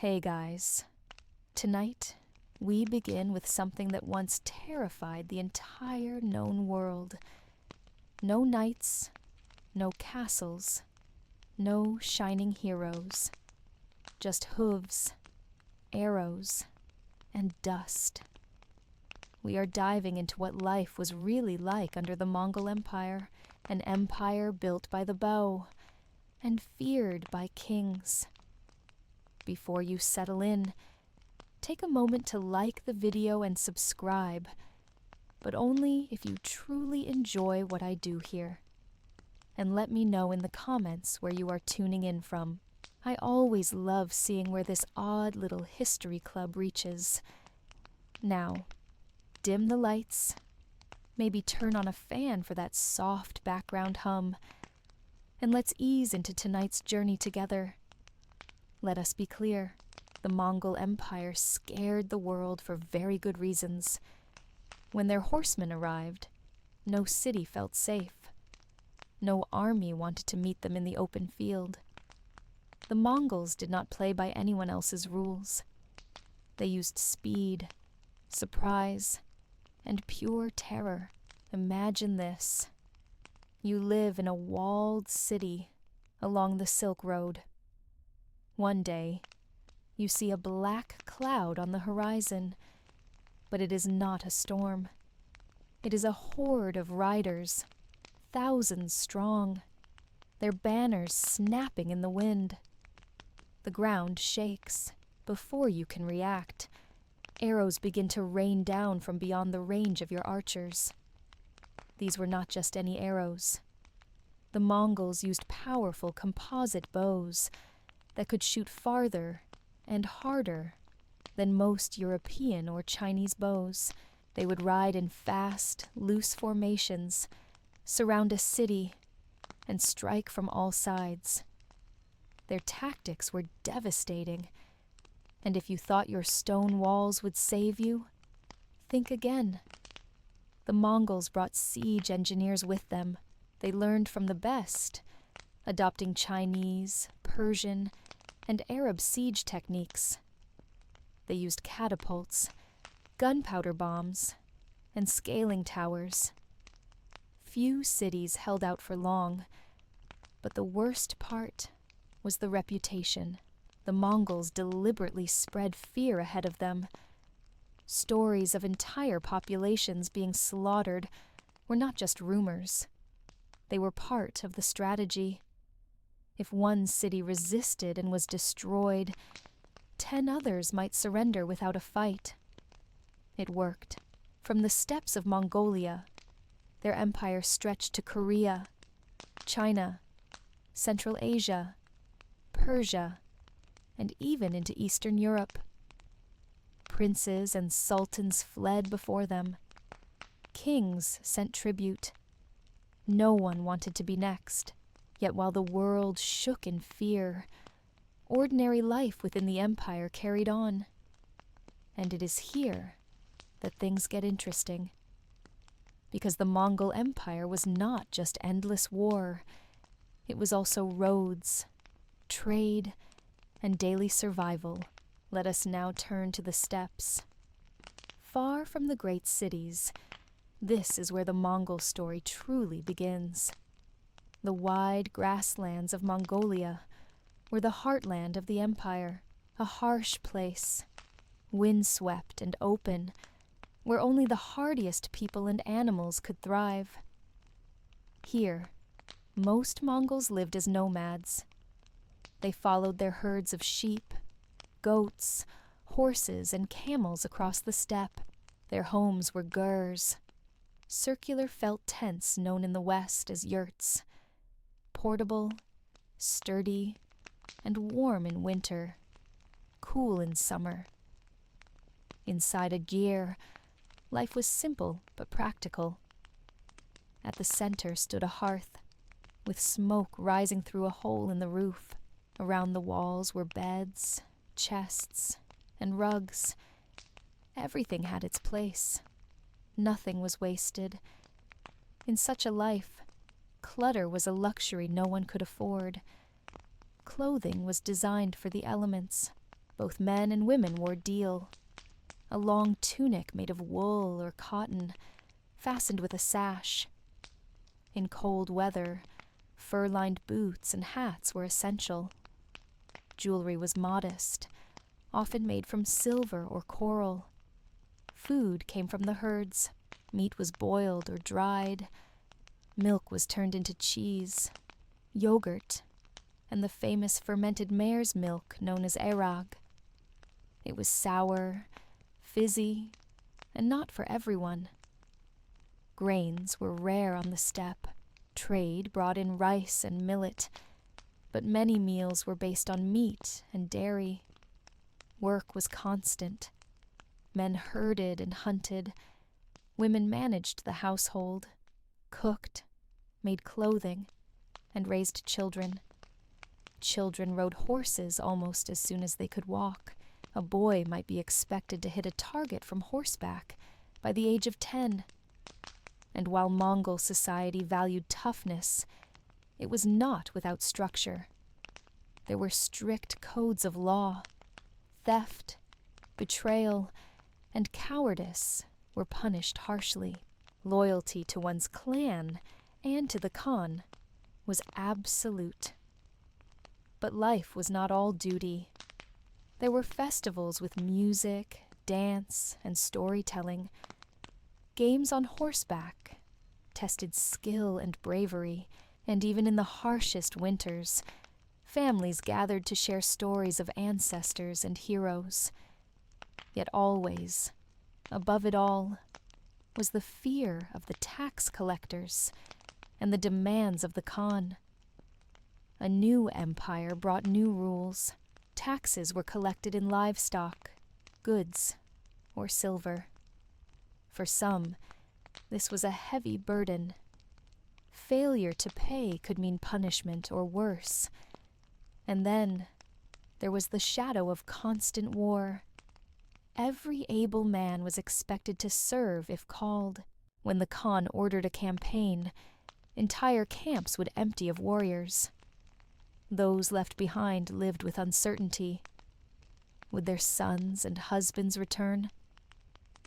Hey guys, tonight we begin with something that once terrified the entire known world. No knights, no castles, no shining heroes, just hooves, arrows, and dust. We are diving into what life was really like under the Mongol Empire, an empire built by the bow and feared by kings. Before you settle in, take a moment to like the video and subscribe, but only if you truly enjoy what I do here. And let me know in the comments where you are tuning in from. I always love seeing where this odd little history club reaches. Now, dim the lights, maybe turn on a fan for that soft background hum, and let's ease into tonight's journey together. Let us be clear, the Mongol Empire scared the world for very good reasons. When their horsemen arrived, no city felt safe. No army wanted to meet them in the open field. The Mongols did not play by anyone else's rules. They used speed, surprise, and pure terror. Imagine this. You live in a walled city along the Silk Road. One day, you see a black cloud on the horizon, but it is not a storm. It is a horde of riders, thousands strong, their banners snapping in the wind. The ground shakes before you can react. Arrows begin to rain down from beyond the range of your archers. These were not just any arrows. The Mongols used powerful composite bows that could shoot farther and harder than most European or Chinese bows. They would ride in fast, loose formations, surround a city, and strike from all sides. Their tactics were devastating, and if you thought your stone walls would save you, think again. The Mongols brought siege engineers with them. They learned from the best, adopting Chinese, Persian, and Arab siege techniques. They used catapults, gunpowder bombs, and scaling towers. Few cities held out for long, but the worst part was the reputation. The Mongols deliberately spread fear ahead of them. Stories of entire populations being slaughtered were not just rumors. They were part of the strategy. If one city resisted and was destroyed, 10 others might surrender without a fight. It worked. From the steppes of Mongolia, their empire stretched to Korea, China, Central Asia, Persia, and even into Eastern Europe. Princes and sultans fled before them. Kings sent tribute. No one wanted to be next. Yet while the world shook in fear, ordinary life within the empire carried on. And it is here that things get interesting. Because the Mongol Empire was not just endless war. It was also roads, trade, and daily survival. Let us now turn to the steppes. Far from the great cities, this is where the Mongol story truly begins. The wide grasslands of Mongolia were the heartland of the empire, a harsh place, windswept and open, where only the hardiest people and animals could thrive. Here, most Mongols lived as nomads. They followed their herds of sheep, goats, horses, and camels across the steppe. Their homes were gurs, circular felt tents known in the West as yurts, portable, sturdy, and warm in winter, cool in summer. Inside a gyr, life was simple but practical. At the center stood a hearth, with smoke rising through a hole in the roof. Around the walls were beds, chests, and rugs. Everything had its place. Nothing was wasted. In such a life, clutter was a luxury no one could afford. Clothing was designed for the elements. Both men and women wore deal, a long tunic made of wool or cotton, fastened with a sash. In cold weather, fur-lined boots and hats were essential. Jewelry was modest, often made from silver or coral. Food came from the herds. Meat was boiled or dried. Milk was turned into cheese, yogurt, and the famous fermented mare's milk known as erag. It was sour, fizzy, and not for everyone. Grains were rare on the steppe. Trade brought in rice and millet, but many meals were based on meat and dairy. Work was constant. Men herded and hunted. Women managed the household, cooked, made clothing, and raised children. Children rode horses almost as soon as they could walk. A boy might be expected to hit a target from horseback by the age of 10. And while Mongol society valued toughness, it was not without structure. There were strict codes of law. Theft, betrayal, and cowardice were punished harshly. Loyalty to one's clan and to the Khan was absolute. But life was not all duty. There were festivals with music, dance, and storytelling. Games on horseback tested skill and bravery, and even in the harshest winters, families gathered to share stories of ancestors and heroes. Yet always, above it all, was the fear of the tax collectors and the demands of the Khan. A new empire brought new rules. Taxes were collected in livestock, goods, or silver. For some, this was a heavy burden. Failure to pay could mean punishment or worse. And then there was the shadow of constant war. Every able man was expected to serve if called. When the Khan ordered a campaign, entire camps would empty of warriors. Those left behind lived with uncertainty. Would their sons and husbands return?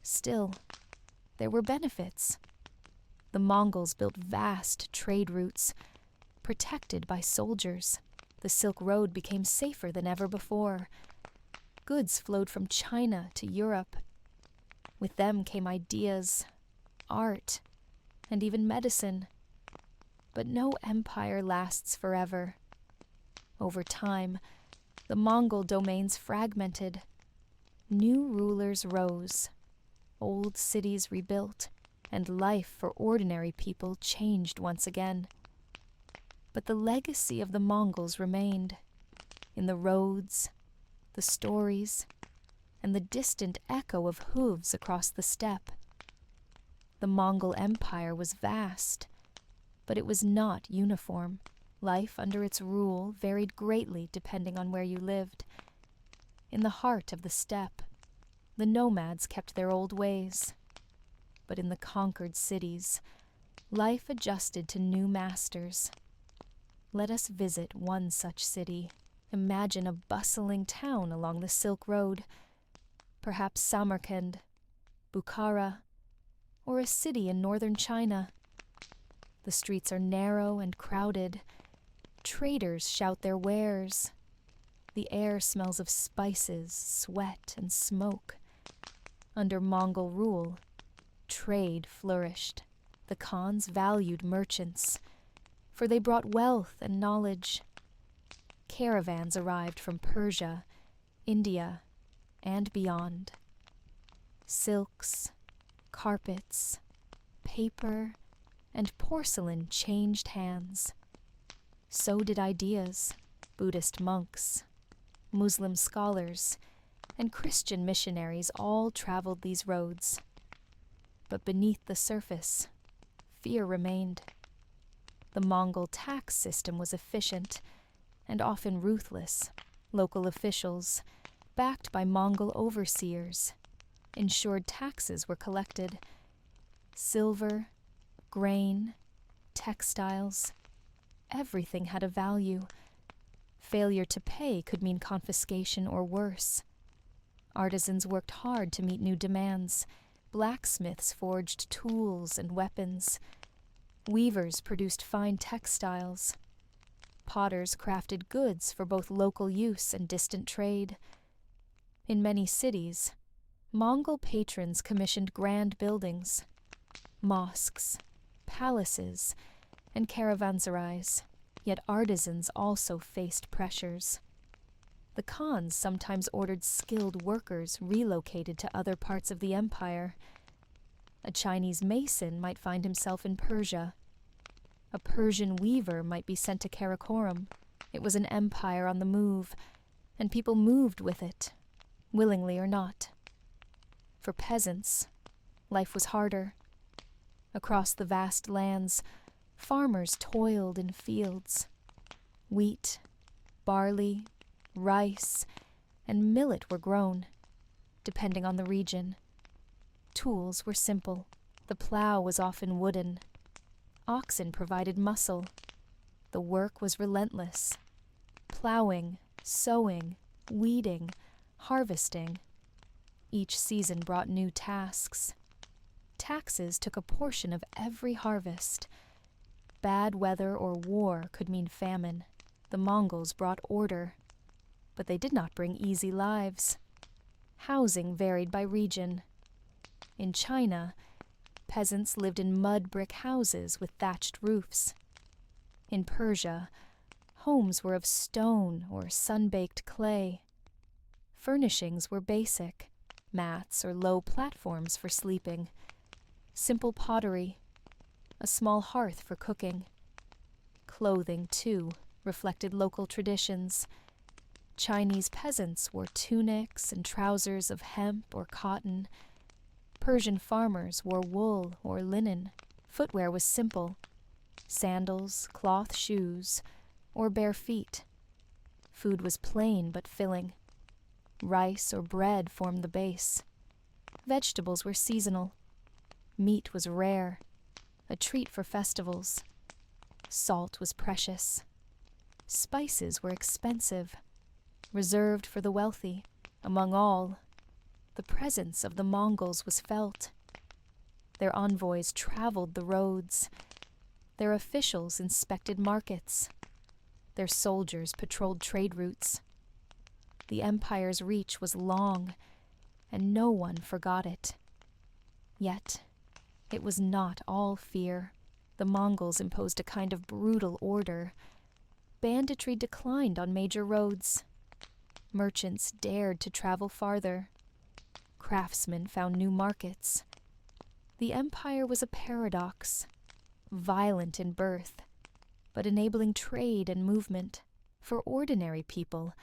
Still, there were benefits. The Mongols built vast trade routes, protected by soldiers. The Silk Road became safer than ever before. Goods flowed from China to Europe. With them came ideas, art, and even medicine. But no empire lasts forever. Over time, the Mongol domains fragmented. New rulers rose, old cities rebuilt, and life for ordinary people changed once again. But the legacy of the Mongols remained, in the roads, the stories, and the distant echo of hooves across the steppe. The Mongol Empire was vast, but it was not uniform. Life under its rule varied greatly depending on where you lived. In the heart of the steppe, the nomads kept their old ways. But in the conquered cities, life adjusted to new masters. Let us visit one such city. Imagine a bustling town along the Silk Road, perhaps Samarkand, Bukhara, or a city in northern China. The streets are narrow and crowded. Traders shout their wares. The air smells of spices, sweat, and smoke. Under Mongol rule, trade flourished. The Khans valued merchants, for they brought wealth and knowledge. Caravans arrived from Persia, India, and beyond. Silks, carpets, paper, and porcelain changed hands. So did ideas. Buddhist monks, Muslim scholars, and Christian missionaries all traveled these roads. But beneath the surface, fear remained. The Mongol tax system was efficient and often ruthless. Local officials, backed by Mongol overseers, ensured taxes were collected. Silver, grain, textiles, everything had a value. failure to pay could mean confiscation or worse. Artisans worked hard to meet new demands. Blacksmiths forged tools and weapons. Weavers produced fine textiles. Potters crafted goods for both local use and distant trade. In many cities, Mongol patrons commissioned grand buildings, mosques, palaces, and caravanserais, yet artisans also faced pressures. The Khans sometimes ordered skilled workers relocated to other parts of the empire. A Chinese mason might find himself in Persia. A Persian weaver might be sent to Karakoram. It was an empire on the move, and people moved with it, willingly or not. For peasants, life was harder. Across the vast lands, farmers toiled in fields. Wheat, barley, rice, and millet were grown, depending on the region. Tools were simple. The plow was often wooden. Oxen provided muscle. The work was relentless. Plowing, sowing, weeding, harvesting. Each season brought new tasks. Taxes took a portion of every harvest. Bad weather or war could mean famine. The Mongols brought order, but they did not bring easy lives. Housing varied by region. In China, peasants lived in mud brick houses with thatched roofs. In Persia, homes were of stone or sun-baked clay. Furnishings were basic, mats or low platforms for sleeping, simple pottery, a small hearth for cooking. Clothing, too, reflected local traditions. Chinese peasants wore tunics and trousers of hemp or cotton. Persian farmers wore wool or linen. Footwear was simple: sandals, cloth shoes, or bare feet. Food was plain but filling. Rice or bread formed the base. Vegetables were seasonal. Meat was rare, a treat for festivals. Salt was precious. Spices were expensive, reserved for the wealthy. Among all, the presence of the Mongols was felt. Their envoys traveled the roads. Their officials inspected markets. Their soldiers patrolled trade routes. The empire's reach was long, and no one forgot it. Yet, it was not all fear. The Mongols imposed a kind of brutal order. Banditry declined on major roads. Merchants dared to travel farther. Craftsmen found new markets. The empire was a paradox, violent in birth, but enabling trade and movement. For ordinary people,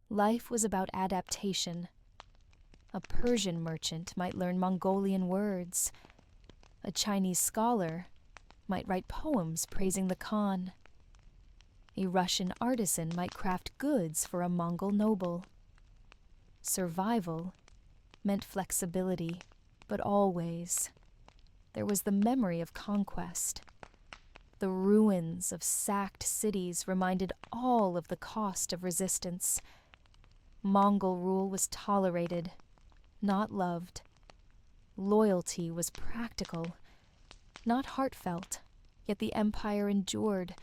life was about adaptation. A Persian merchant might learn Mongolian words. A Chinese scholar might write poems praising the Khan. A Russian artisan might craft goods for a Mongol noble. Survival meant flexibility, but always there was the memory of conquest. The ruins of sacked cities reminded all of the cost of resistance. Mongol rule was tolerated, not loved. Loyalty was practical, not heartfelt, yet the empire endured,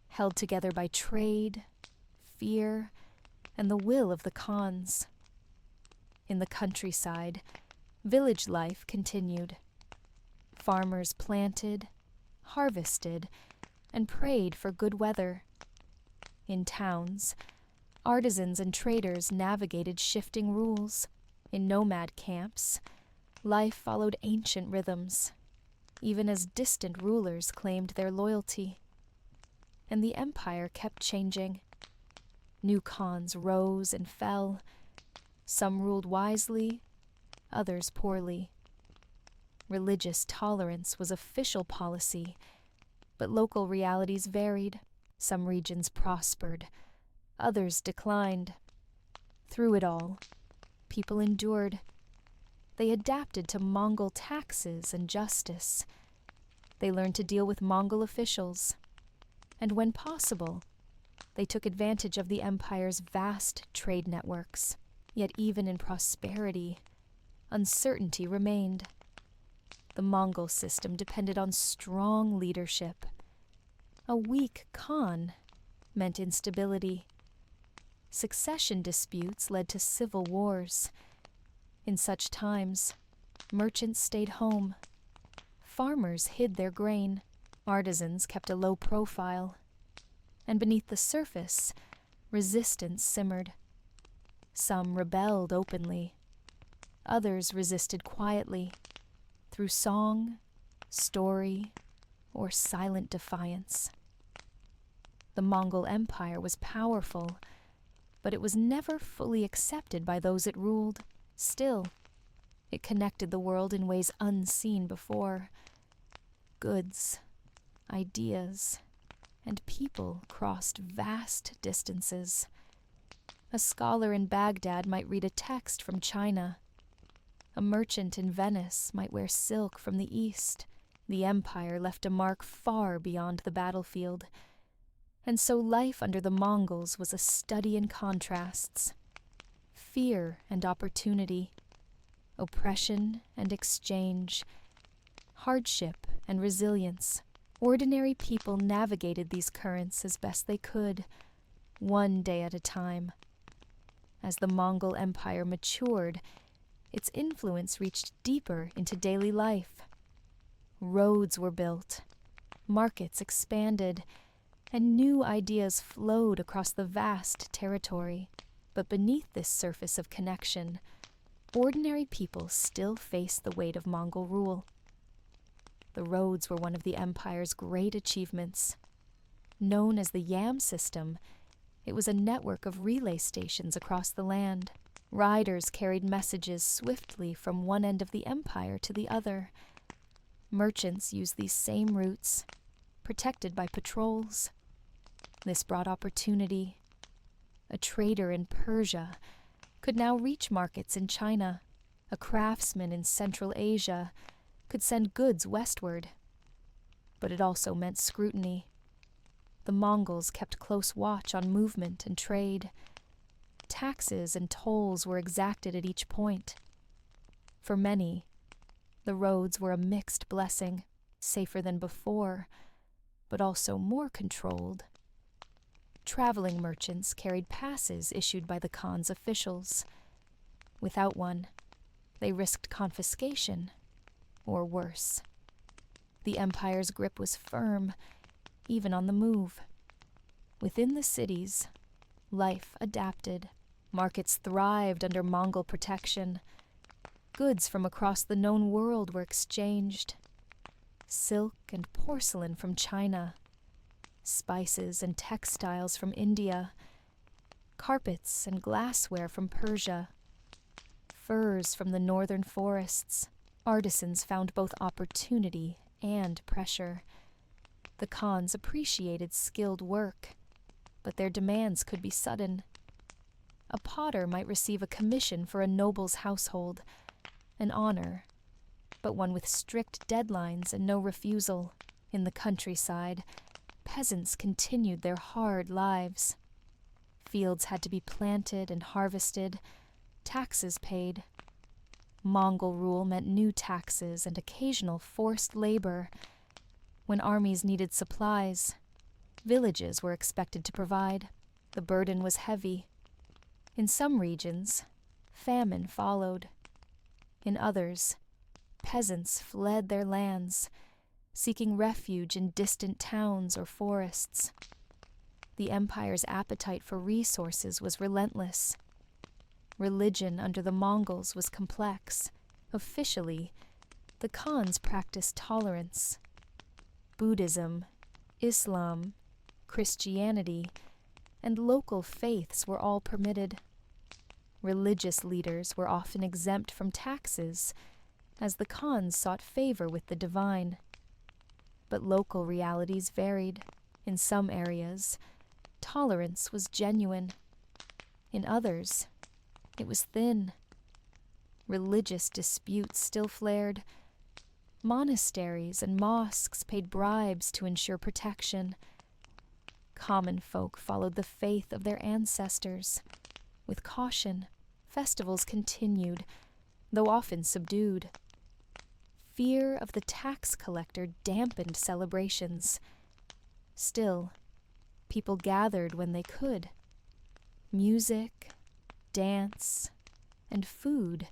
held together by trade, fear, and the will of the Khans. In the countryside, village life continued. Farmers planted, harvested, and prayed for good weather. In towns, artisans and traders navigated shifting rules. In nomad camps, life followed ancient rhythms, even as distant rulers claimed their loyalty. And the empire kept changing. New khans rose and fell. Some ruled wisely, others poorly. Religious tolerance was official policy, but local realities varied. Some regions prospered, others declined. Through it all, people endured. They adapted to Mongol taxes and justice. They learned to deal with Mongol officials. And when possible, They took advantage of the empire's vast trade networks. Yet even in prosperity, uncertainty remained. The Mongol system depended on strong leadership. A weak Khan meant instability. Succession disputes led to civil wars. In such times, merchants stayed home. Farmers hid their grain. Artisans kept a low profile. And beneath the surface, resistance simmered. Some rebelled openly. Others resisted quietly, through song, story, or silent defiance. The Mongol Empire was powerful, but it was never fully accepted by those it ruled. Still, it connected the world in ways unseen before. Goods, ideas, and people crossed vast distances. A scholar in Baghdad might read a text from China. A merchant in Venice might wear silk from the East. The empire left a mark far beyond the battlefield. And so life under the Mongols was a study in contrasts. Fear and opportunity, oppression and exchange, hardship and resilience. Ordinary people navigated these currents as best they could, one day at a time. As the Mongol Empire matured, its influence reached deeper into daily life. Roads were built, markets expanded, and new ideas flowed across the vast territory. But beneath this surface of connection, ordinary people still faced the weight of Mongol rule. The roads were one of the empire's great achievements. Known as the Yam system, it was a network of relay stations across the land. Riders carried messages swiftly from one end of the empire to the other. Merchants used these same routes, protected by patrols. This brought opportunity. A trader in Persia could now reach markets in China. A craftsman in Central Asia could send goods westward. But it also meant scrutiny. The Mongols kept close watch on movement and trade. Taxes and tolls were exacted at each point. For many, the roads were a mixed blessing, safer than before, but also more controlled. Traveling merchants carried passes issued by the Khan's officials. Without one, they risked confiscation, or worse. The empire's grip was firm, even on the move. Within the cities, life adapted. Markets thrived under Mongol protection. Goods from across the known world were exchanged. Silk and porcelain from China, spices and textiles from India, carpets and glassware from Persia, furs from the northern forests. Artisans found both opportunity and pressure. The Khans appreciated skilled work, but their demands could be sudden. A potter might receive a commission for a noble's household, an honor, but one with strict deadlines and no refusal. In the countryside, peasants continued their hard lives. Fields had to be planted and harvested, taxes paid. Mongol rule meant new taxes and occasional forced labor. When armies needed supplies, villages were expected to provide. The burden was heavy. In some regions, famine followed. In others, peasants fled their lands, seeking refuge in distant towns or forests. The empire's appetite for resources was relentless. Religion under the Mongols was complex. Officially, the Khans practiced tolerance. Buddhism, Islam, Christianity, and local faiths were all permitted. Religious leaders were often exempt from taxes, as the Khans sought favor with the divine. But local realities varied. In some areas, tolerance was genuine. In others, it was thin. Religious disputes still flared. Monasteries and mosques paid bribes to ensure protection. Common folk followed the faith of their ancestors. With caution, festivals continued, though often subdued. Fear of the tax collector dampened celebrations. Still, people gathered when they could. Music, dance, and food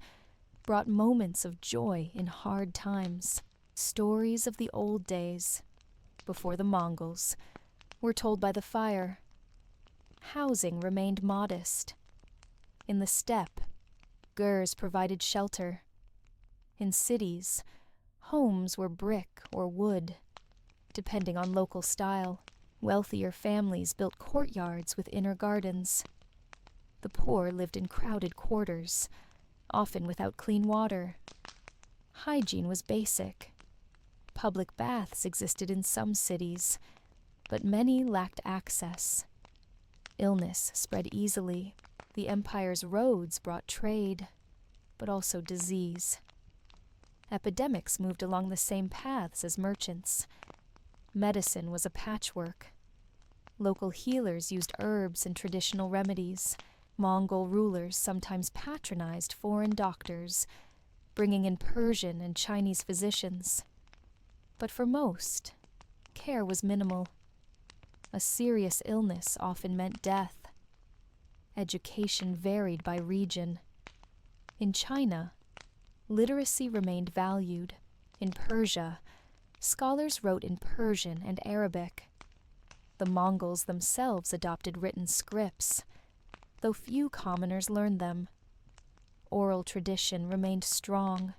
brought moments of joy in hard times. Stories of the old days, before the Mongols, were told by the fire. Housing remained modest. In the steppe, gurs provided shelter. In cities, homes were brick or wood, depending on local style. Wealthier families built courtyards with inner gardens. The poor lived in crowded quarters, often without clean water. Hygiene was basic. Public baths existed in some cities, but many lacked access. Illness spread easily. The empire's roads brought trade, but also disease. Epidemics moved along the same paths as merchants. Medicine was a patchwork. Local healers used herbs and traditional remedies. Mongol rulers sometimes patronized foreign doctors, bringing in Persian and Chinese physicians. But for most, care was minimal. A serious illness often meant death. Education varied by region. In China, literacy remained valued. In Persia, scholars wrote in Persian and Arabic. The Mongols themselves adopted written scripts, though few commoners learned them. Oral tradition remained strong,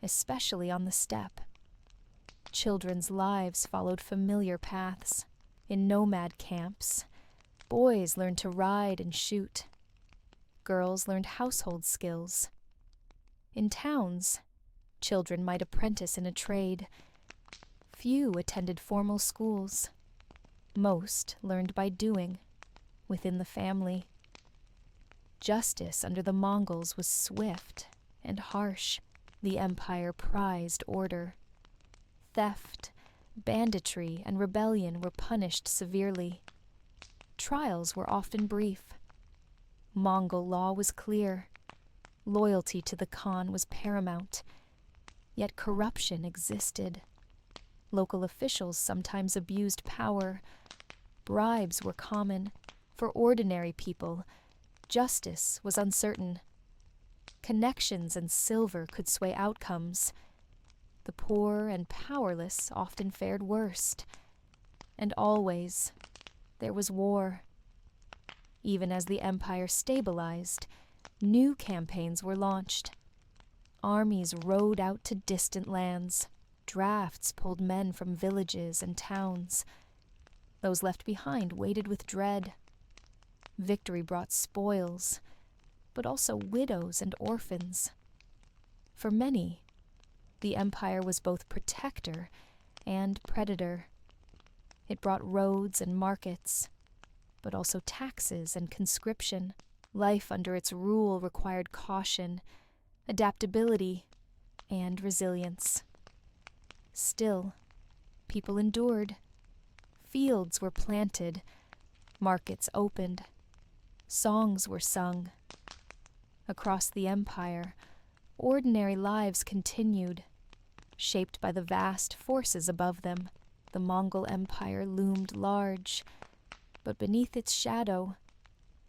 especially on the steppe. Children's lives followed familiar paths. In nomad camps, boys learned to ride and shoot. Girls learned household skills. In towns, children might apprentice in a trade. Few attended formal schools. Most learned by doing, within the family. Justice under the Mongols was swift and harsh. The empire prized order. Theft, banditry, and rebellion were punished severely. Trials were often brief. Mongol law was clear. Loyalty to the Khan was paramount. Yet corruption existed. Local officials sometimes abused power. Bribes were common. For ordinary people, justice was uncertain. Connections and silver could sway outcomes. The poor and powerless often fared worst. And always, there was war. Even as the empire stabilized, new campaigns were launched. Armies rode out to distant lands. Drafts pulled men from villages and towns. Those left behind waited with dread. Victory brought spoils, but also widows and orphans. For many, the empire was both protector and predator. It brought roads and markets, but also taxes and conscription. Life under its rule required caution, adaptability, and resilience. Still, people endured. Fields were planted, markets opened, songs were sung. Across the empire, ordinary lives continued, shaped by the vast forces above them. The Mongol Empire loomed large, but beneath its shadow,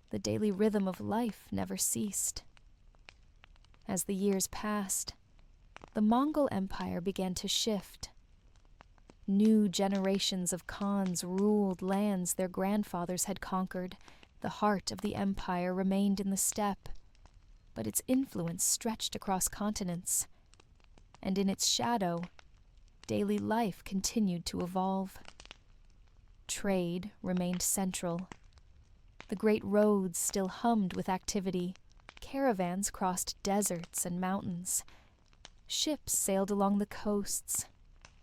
the daily rhythm of life never ceased. As the years passed, the Mongol Empire began to shift. New generations of Khans ruled lands their grandfathers had conquered. The heart of the empire remained in the steppe, but its influence stretched across continents. And in its shadow, daily life continued to evolve. Trade remained central. The great roads still hummed with activity. Caravans crossed deserts and mountains. Ships sailed along the coasts,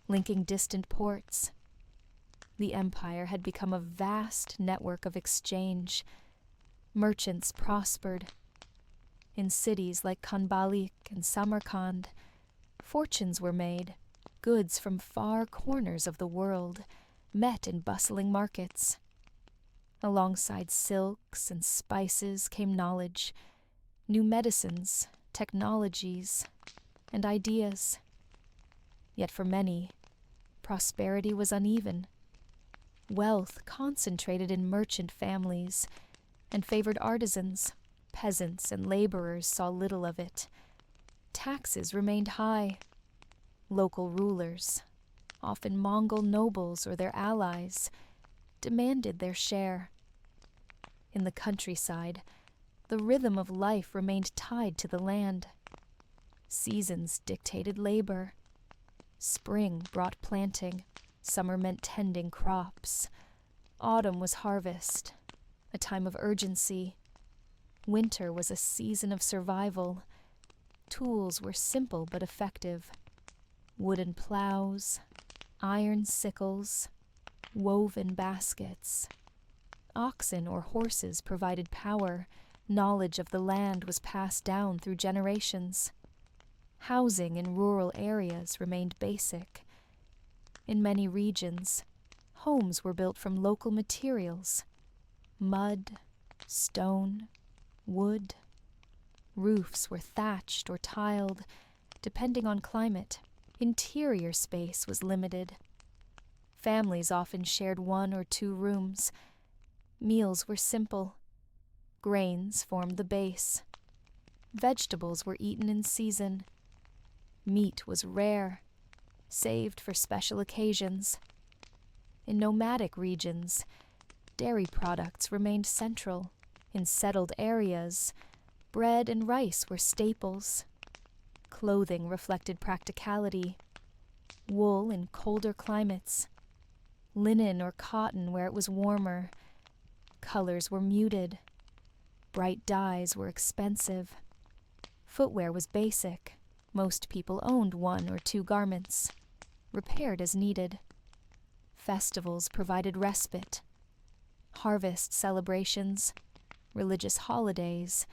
linking distant ports. The empire had become a vast network of exchange. Merchants prospered. In cities like Khanbalik and Samarkand, fortunes were made. Goods from far corners of the world met in bustling markets. Alongside silks and spices came knowledge, new medicines, technologies, and ideas. Yet for many, prosperity was uneven. Wealth concentrated in merchant families and favored artisans. Peasants and laborers saw little of it. Taxes remained high. Local rulers, often Mongol nobles or their allies, demanded their share. In the countryside, the rhythm of life remained tied to the land. Seasons dictated labor. Spring brought planting. Summer meant tending crops. Autumn was harvest, a time of urgency. Winter was a season of survival. Tools were simple but effective. Wooden plows, iron sickles, woven baskets. Oxen or horses provided power. Knowledge of the land was passed down through generations. Housing in rural areas remained basic. In many regions, homes were built from local materials: mud, stone, wood. Roofs were thatched or tiled, depending on climate. Interior space was limited. Families often shared 1 or 2 rooms. Meals were simple. Grains formed the base. Vegetables were eaten in season. Meat was rare, saved for special occasions. In nomadic regions, dairy products remained central. In settled areas, bread and rice were staples. Clothing reflected practicality. Wool in colder climates. Linen or cotton where it was warmer. Colors were muted. Bright dyes were expensive. Footwear was basic. Most people owned 1 or 2 garments, repaired as needed. Festivals provided respite. Harvest celebrations, religious holidays,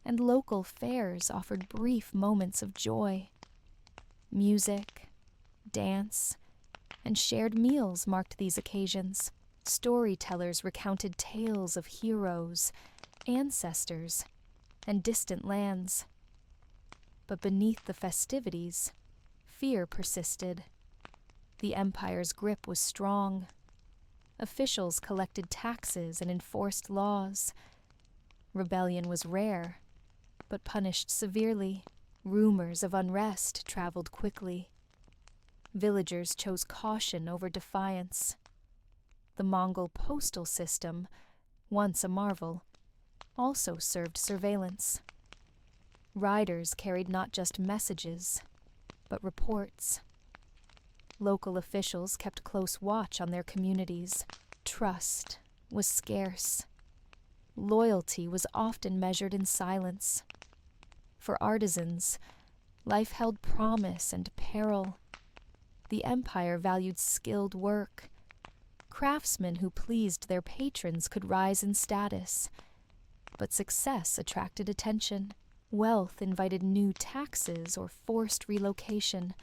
and local fairs offered brief moments of joy. Music, dance, and shared meals marked these occasions. Storytellers recounted tales of heroes, ancestors, and distant lands. But beneath the festivities, fear persisted. The empire's grip was strong. Officials collected taxes and enforced laws. Rebellion was rare, but punished severely. Rumors of unrest traveled quickly. Villagers chose caution over defiance. The Mongol postal system, once a marvel, also served surveillance. Riders carried not just messages, but reports. Local officials kept close watch on their communities. Trust was scarce. Loyalty was often measured in silence. For artisans, life held promise and peril. The empire valued skilled work. Craftsmen who pleased their patrons could rise in status, but success attracted attention. Wealth invited new taxes or forced relocation.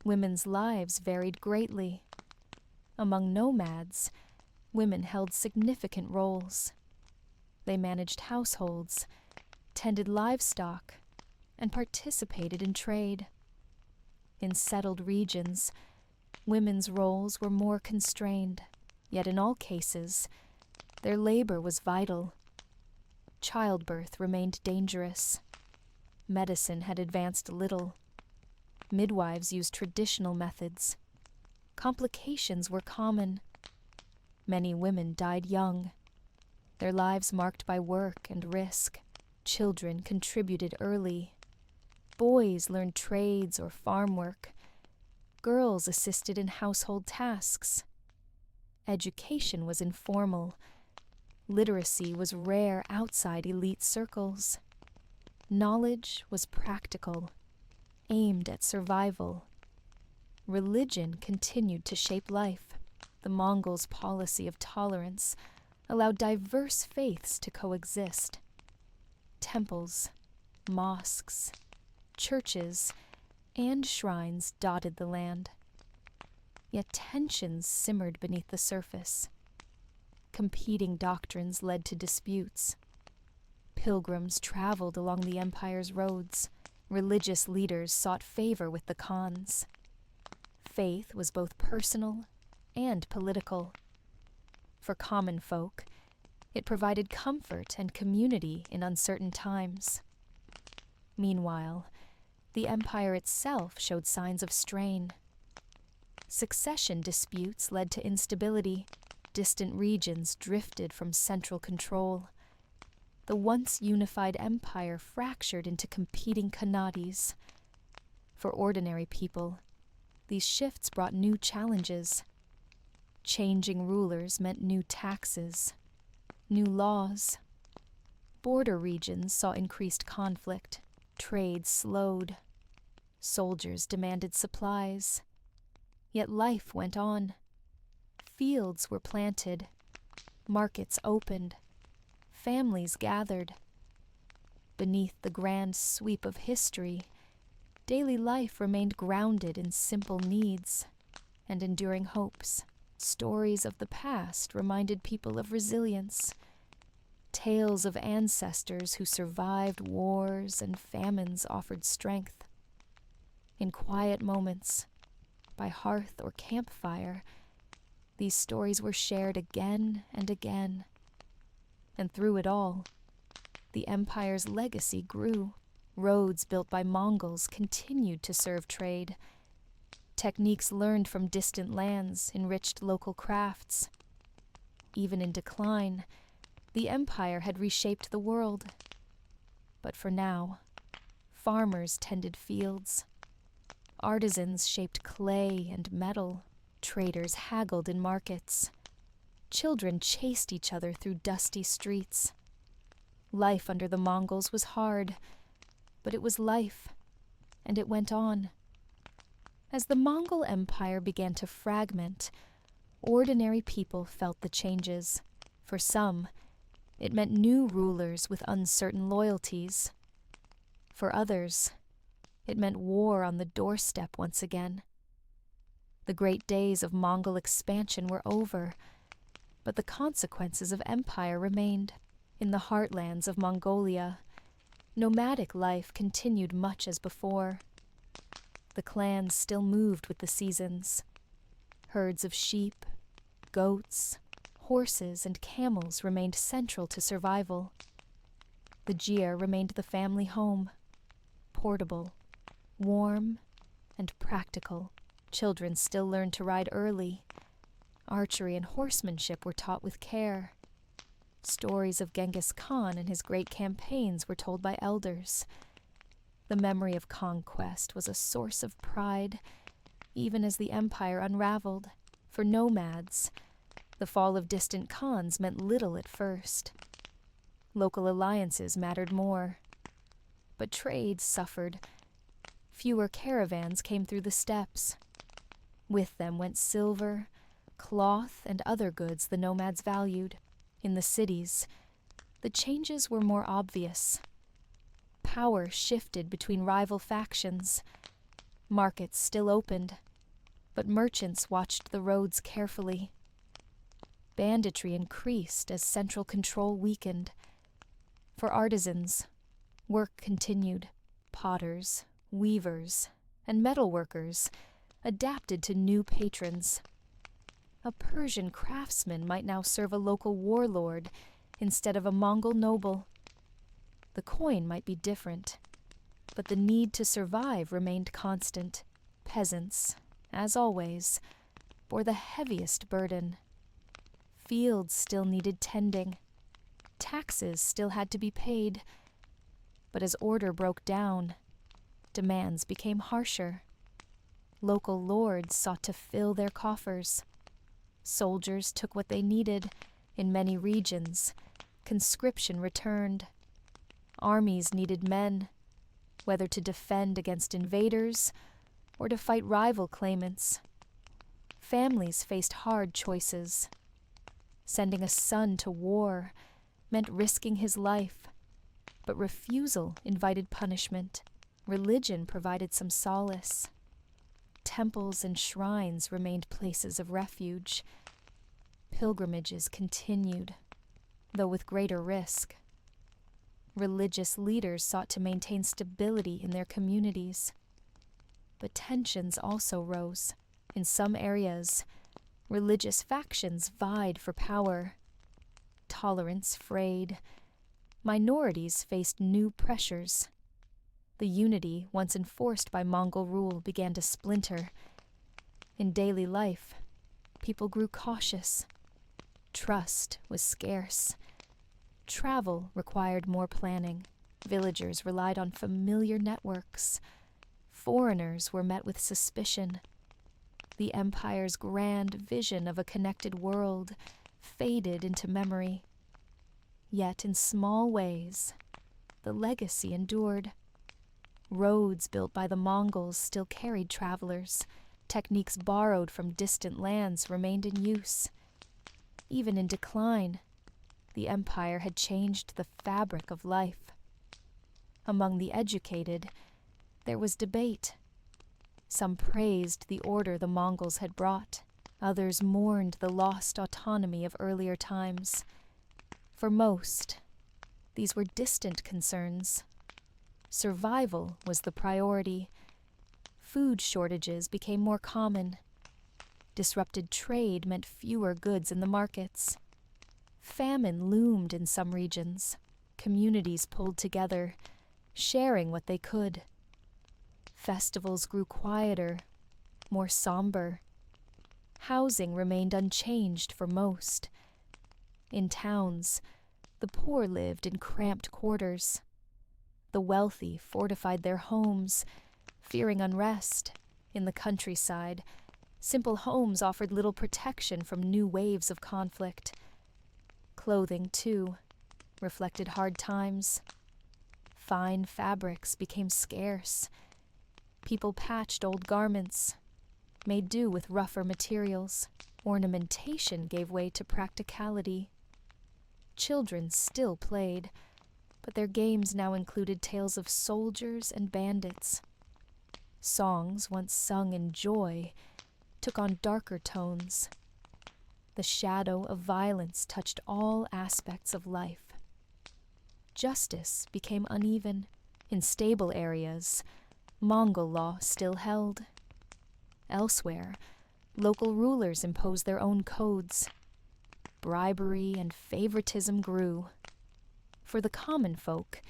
Women's lives varied greatly. Among nomads, women held significant roles. They managed households, tended livestock, and participated in trade. In settled regions, women's roles were more constrained, yet in all cases, their labor was vital. Childbirth remained dangerous. Medicine had advanced little. Midwives used traditional methods. Complications were common. Many women died young, their lives marked by work and risk. Children contributed early. Boys learned trades or farm work. Girls assisted in household tasks. Education was informal. Literacy was rare outside elite circles. Knowledge was practical, aimed at survival. Religion continued to shape life. The Mongols' policy of tolerance allowed diverse faiths to coexist. Temples, mosques, churches, and shrines dotted the land. Yet tensions simmered beneath the surface. Competing doctrines led to disputes. Pilgrims traveled along the empire's roads. Religious leaders sought favor with the Khans. Faith was both personal and political. For common folk, it provided comfort and community in uncertain times. Meanwhile, the empire itself showed signs of strain. Succession disputes led to instability. Distant regions drifted from central control. The once unified empire fractured into competing khanats. For ordinary people, these shifts brought new challenges. Changing rulers meant new taxes, new laws. Border regions saw increased conflict. Trade slowed. Soldiers demanded supplies. Yet life went on. Fields were planted. Markets opened. Families gathered. Beneath the grand sweep of history, daily life remained grounded in simple needs and enduring hopes. Stories of the past reminded people of resilience. Tales of ancestors who survived wars and famines offered strength. In quiet moments, by hearth or campfire, these stories were shared again and again. And through it all, the empire's legacy grew. Roads built by Mongols continued to serve trade. Techniques learned from distant lands enriched local crafts. Even in decline, the empire had reshaped the world. But for now, farmers tended fields. Artisans shaped clay and metal. Traders haggled in markets. Children chased each other through dusty streets. Life under the Mongols was hard, but it was life, and it went on. As the Mongol Empire began to fragment, ordinary people felt the changes. For some, it meant new rulers with uncertain loyalties. For others, it meant war on the doorstep once again. The great days of Mongol expansion were over, but the consequences of empire remained. In the heartlands of Mongolia, nomadic life continued much as before. The clans still moved with the seasons. Herds of sheep, goats, horses, and camels remained central to survival. The Jia remained the family home, portable, warm, and practical. Children still learned to ride early. Archery and horsemanship were taught with care. Stories of Genghis Khan and his great campaigns were told by elders. The memory of conquest was a source of pride, even as the empire unraveled. For nomads, the fall of distant khans meant little at first. Local alliances mattered more. But trade suffered. Fewer caravans came through the steppes. With them went silver, cloth, and other goods the nomads valued. In the cities, the changes were more obvious. Power shifted between rival factions. Markets still opened, but merchants watched the roads carefully. Banditry increased as central control weakened. For artisans, work continued. Potters, weavers, and metalworkers adapted to new patrons. A Persian craftsman might now serve a local warlord instead of a Mongol noble. The coin might be different, but the need to survive remained constant. Peasants, as always, bore the heaviest burden. Fields still needed tending. Taxes still had to be paid. But as order broke down, demands became harsher. Local lords sought to fill their coffers. Soldiers took what they needed. In many regions, conscription returned. Armies needed men, whether to defend against invaders or to fight rival claimants. Families faced hard choices. Sending a son to war meant risking his life, but refusal invited punishment. Religion provided some solace. Temples and shrines remained places of refuge. Pilgrimages continued, though with greater risk. Religious leaders sought to maintain stability in their communities. But tensions also rose. In some areas, religious factions vied for power. Tolerance frayed. Minorities faced new pressures. The unity once enforced by Mongol rule began to splinter. In daily life, people grew cautious. Trust was scarce. Travel required more planning. Villagers relied on familiar networks. Foreigners were met with suspicion. The empire's grand vision of a connected world faded into memory. Yet in small ways, the legacy endured. Roads built by the Mongols still carried travelers. Techniques borrowed from distant lands remained in use. Even in decline, the empire had changed the fabric of life. Among the educated, there was debate. Some praised the order the Mongols had brought. Others mourned the lost autonomy of earlier times. For most, these were distant concerns. Survival was the priority. Food shortages became more common. Disrupted trade meant fewer goods in the markets. Famine loomed in some regions. Communities pulled together, sharing what they could. Festivals grew quieter, more somber. Housing remained unchanged for most. In towns, the poor lived in cramped quarters. The wealthy fortified their homes, fearing unrest. In the countryside, simple homes offered little protection from new waves of conflict. Clothing, too, reflected hard times. Fine fabrics became scarce. People patched old garments, made do with rougher materials. Ornamentation gave way to practicality. Children still played, but their games now included tales of soldiers and bandits. Songs once sung in joy took on darker tones. The shadow of violence touched all aspects of life. Justice became uneven. In stable areas, Mongol law still held. Elsewhere, local rulers imposed their own codes. Bribery and favoritism grew. For the common folk,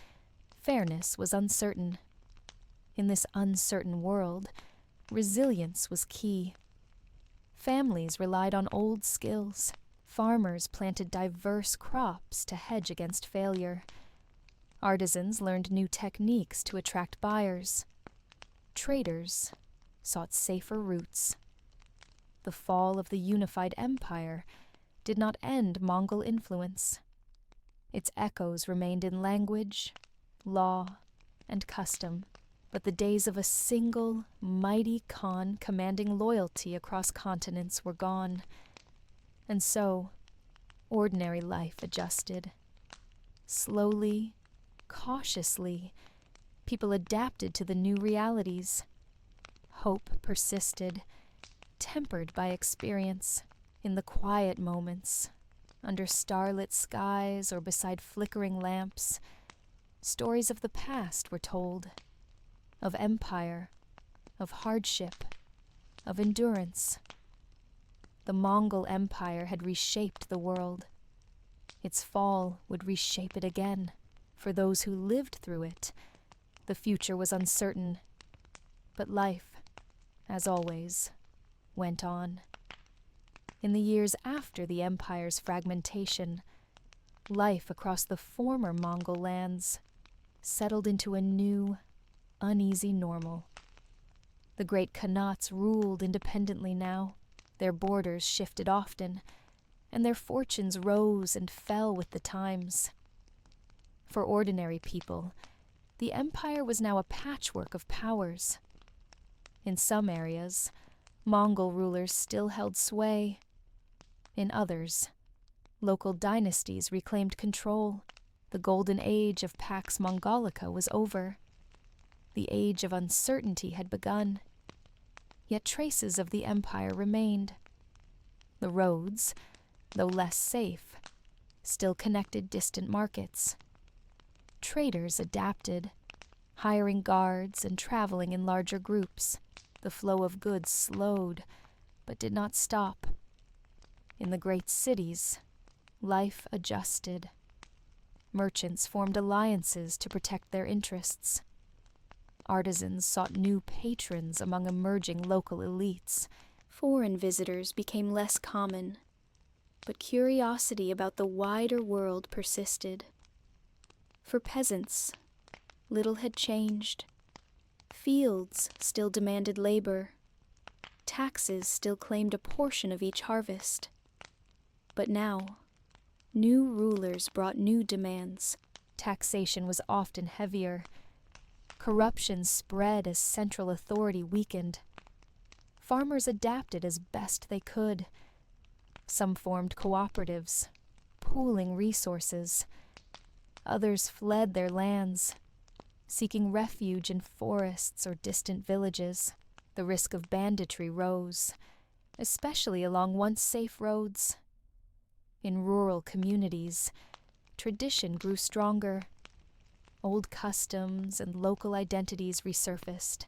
fairness was uncertain. In this uncertain world, resilience was key. Families relied on old skills. Farmers planted diverse crops to hedge against failure. Artisans learned new techniques to attract buyers. Traders sought safer routes. The fall of the unified empire did not end Mongol influence. Its echoes remained in language, law, and custom. But the days of a single, mighty Khan commanding loyalty across continents were gone. And so, ordinary life adjusted. Slowly, cautiously, people adapted to the new realities. Hope persisted, tempered by experience. In the quiet moments, under starlit skies or beside flickering lamps, stories of the past were told. Of empire, of hardship, of endurance. The Mongol Empire had reshaped the world. Its fall would reshape it again. For those who lived through it, the future was uncertain. But life, as always, went on. In the years after the empire's fragmentation, life across the former Mongol lands settled into a new, uneasy normal. The great Khanats ruled independently now. Their borders shifted often, and their fortunes rose and fell with the times. For ordinary people, the empire was now a patchwork of powers. In some areas, Mongol rulers still held sway. In others, local dynasties reclaimed control. The golden age of Pax Mongolica was over. The age of uncertainty had begun. Yet traces of the empire remained. The roads, though less safe, still connected distant markets. Traders adapted, hiring guards and traveling in larger groups. The flow of goods slowed, but did not stop. In the great cities, life adjusted. Merchants formed alliances to protect their interests. Artisans sought new patrons among emerging local elites. Foreign visitors became less common, but curiosity about the wider world persisted. For peasants, little had changed. Fields still demanded labor. Taxes still claimed a portion of each harvest. But now, new rulers brought new demands. Taxation was often heavier. Corruption spread as central authority weakened. Farmers adapted as best they could. Some formed cooperatives, pooling resources. Others fled their lands, seeking refuge in forests or distant villages. The risk of banditry rose, especially along once safe roads. In rural communities, tradition grew stronger. Old customs and local identities resurfaced.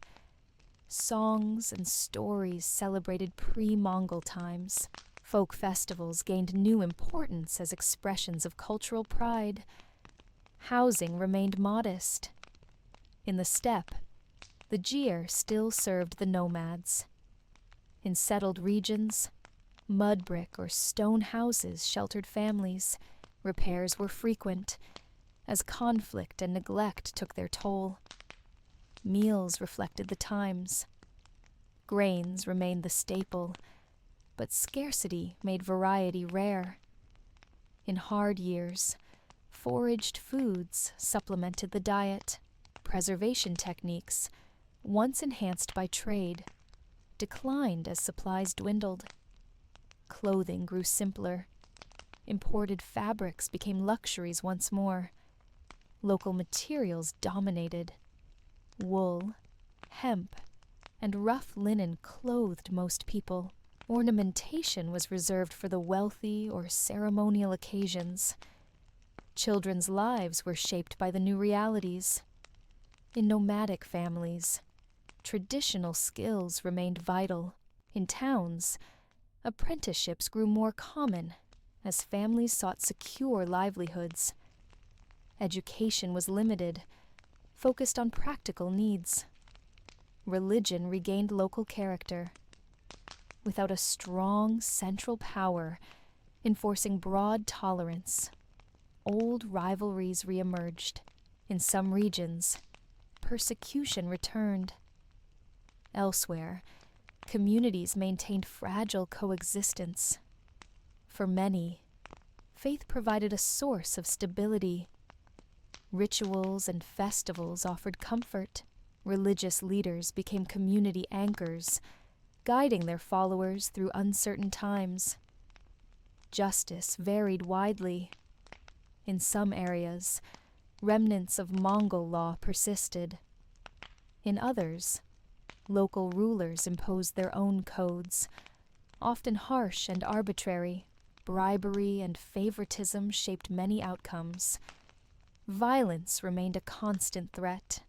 Songs and stories celebrated pre-Mongol times. Folk festivals gained new importance as expressions of cultural pride. Housing remained modest. In the steppe, the gyr still served the nomads. In settled regions, mud brick or stone houses sheltered families. Repairs were frequent, as conflict and neglect took their toll. Meals reflected the times. Grains remained the staple, but scarcity made variety rare. In hard years, foraged foods supplemented the diet. Preservation techniques, once enhanced by trade, declined as supplies dwindled. Clothing grew simpler. Imported fabrics became luxuries once more. Local materials dominated. Wool, hemp, and rough linen clothed most people. Ornamentation was reserved for the wealthy or ceremonial occasions. Children's lives were shaped by the new realities. In nomadic families, traditional skills remained vital. In towns, apprenticeships grew more common as families sought secure livelihoods. Education was limited, focused on practical needs. Religion regained local character. Without a strong central power enforcing broad tolerance, old rivalries reemerged. In some regions, persecution returned. Elsewhere, communities maintained fragile coexistence. For many, faith provided a source of stability. Rituals and festivals offered comfort. Religious leaders became community anchors, guiding their followers through uncertain times. Justice varied widely. In some areas, remnants of Mongol law persisted. In others, local rulers imposed their own codes, often harsh and arbitrary. Bribery and favoritism shaped many outcomes. Violence remained a constant threat.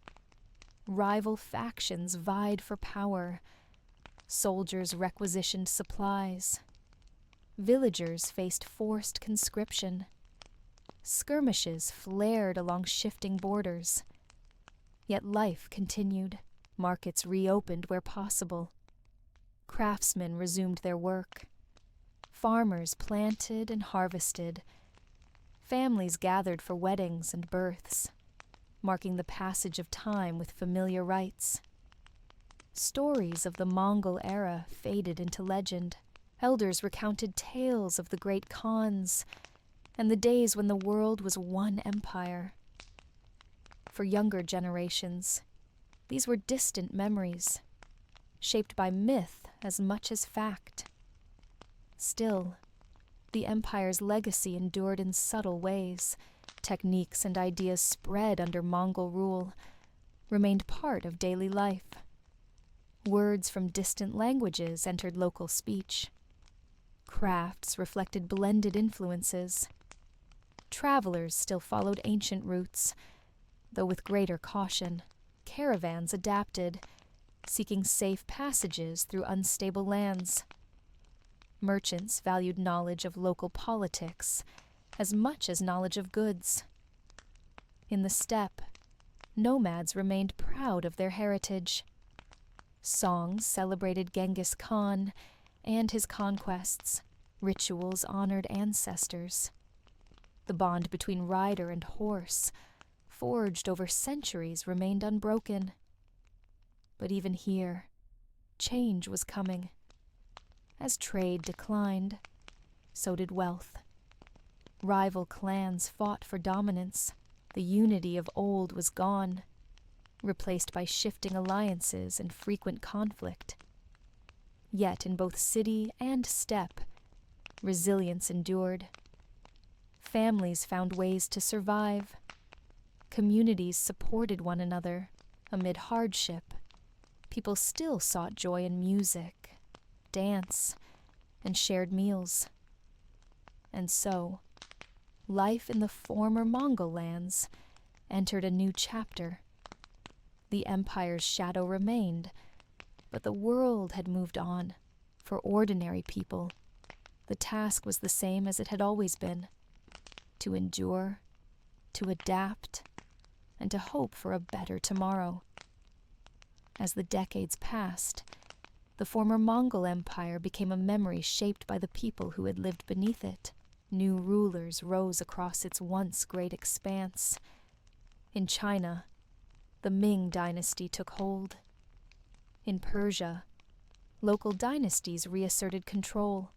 Rival factions vied for power. Soldiers requisitioned supplies. Villagers faced forced conscription. Skirmishes flared along shifting borders. Yet life continued. Markets reopened where possible. Craftsmen resumed their work. Farmers planted and harvested. Families gathered for weddings and births, marking the passage of time with familiar rites. Stories of the Mongol era faded into legend. Elders recounted tales of the great Khans and the days when the world was one empire. For younger generations, these were distant memories, shaped by myth as much as fact. Still, the empire's legacy endured in subtle ways. Techniques and ideas spread under Mongol rule, remained part of daily life. Words from distant languages entered local speech. Crafts reflected blended influences. Travelers still followed ancient routes, though with greater caution. Caravans adapted, seeking safe passages through unstable lands. Merchants valued knowledge of local politics as much as knowledge of goods. In the steppe, nomads remained proud of their heritage. Songs celebrated Genghis Khan and his conquests. Rituals honored ancestors. The bond between rider and horse, forged over centuries, remained unbroken. But even here, change was coming. As trade declined, so did wealth. Rival clans fought for dominance. The unity of old was gone, replaced by shifting alliances and frequent conflict. Yet in both city and steppe, resilience endured. Families found ways to survive. Communities supported one another amid hardship. People still sought joy in music, dance, and shared meals. And so, life in the former Mongol lands entered a new chapter. The empire's shadow remained, but the world had moved on. For ordinary people, the task was the same as it had always been: to endure, to adapt, and to hope for a better tomorrow. As the decades passed, the former Mongol Empire became a memory shaped by the people who had lived beneath it. New rulers rose across its once great expanse. In China, the Ming dynasty took hold. In Persia, local dynasties reasserted control.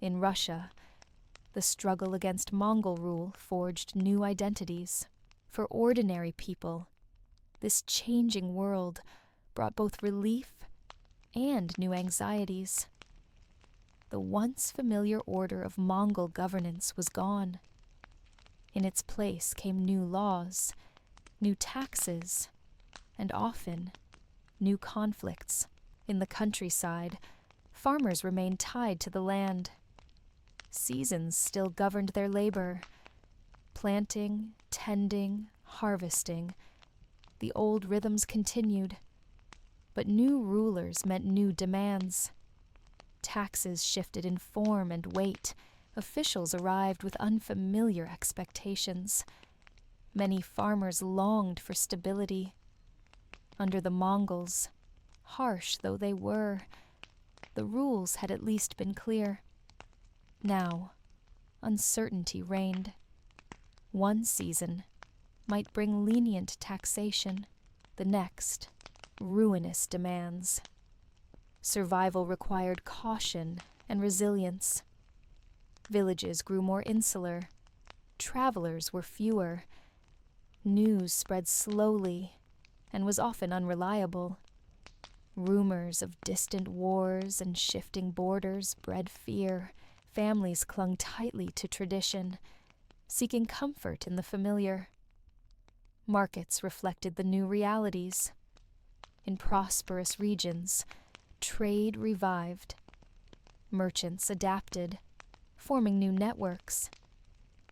In Russia, the struggle against Mongol rule forged new identities. For ordinary people, this changing world brought both relief and new anxieties. The once familiar order of Mongol governance was gone. In its place came new laws, new taxes, and often new conflicts. In the countryside, farmers remained tied to the land. Seasons still governed their labor: planting, tending, harvesting. The old rhythms continued, but new rulers meant new demands. Taxes shifted in form and weight. Officials arrived with unfamiliar expectations. Many farmers longed for stability. Under the Mongols, harsh though they were, the rules had at least been clear. Now, uncertainty reigned. One season might bring lenient taxation, the next, ruinous demands. Survival required caution and resilience. Villages grew more insular. Travelers were fewer. News spread slowly and was often unreliable. Rumors of distant wars and shifting borders bred fear. Families clung tightly to tradition, seeking comfort in the familiar. Markets reflected the new realities. In prosperous regions, trade revived. Merchants adapted, forming new networks.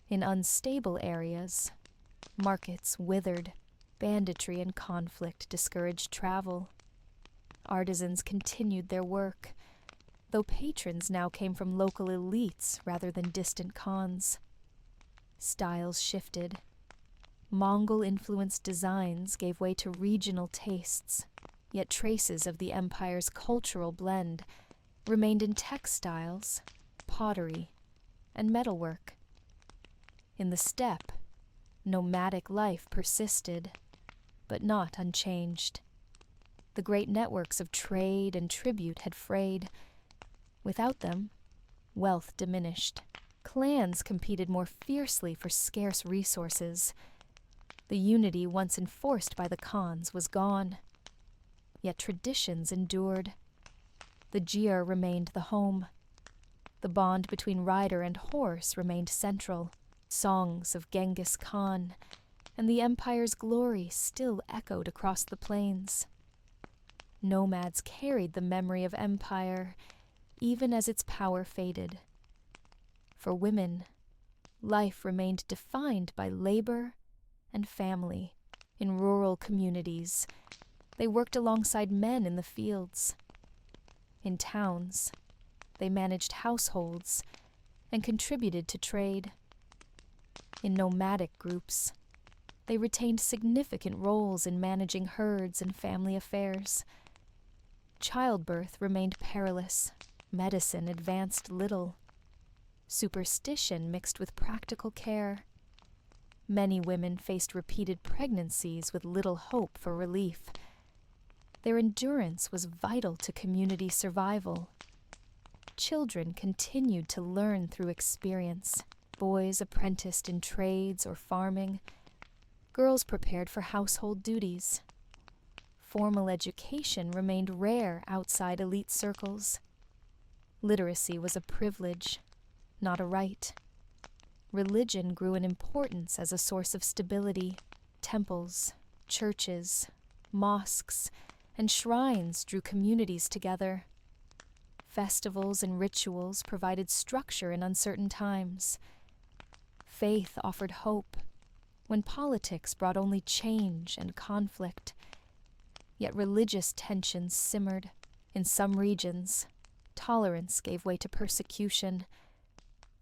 In unstable areas, markets withered. Banditry and conflict discouraged travel. Artisans continued their work, though patrons now came from local elites rather than distant khans. Styles shifted. Mongol-influenced designs gave way to regional tastes, yet traces of the empire's cultural blend remained in textiles, pottery, and metalwork. In the steppe, nomadic life persisted, but not unchanged. The great networks of trade and tribute had frayed. Without them, wealth diminished. Clans competed more fiercely for scarce resources. The unity once enforced by the khans was gone. Yet traditions endured. The jir remained the home. The bond between rider and horse remained central. Songs of Genghis Khan and the empire's glory still echoed across the plains. Nomads carried the memory of empire, even as its power faded. For women, life remained defined by labor and family. In rural communities, they worked alongside men in the fields. In towns, they managed households and contributed to trade. In nomadic groups, they retained significant roles in managing herds and family affairs. Childbirth remained perilous. Medicine advanced little. Superstition mixed with practical care. Many women faced repeated pregnancies with little hope for relief. Their endurance was vital to community survival. Children continued to learn through experience. Boys apprenticed in trades or farming. Girls prepared for household duties. Formal education remained rare outside elite circles. Literacy was a privilege, not a right. Religion grew in importance as a source of stability. Temples, churches, mosques, and shrines drew communities together. Festivals and rituals provided structure in uncertain times. Faith offered hope, when politics brought only change and conflict. Yet religious tensions simmered. In some regions, tolerance gave way to persecution.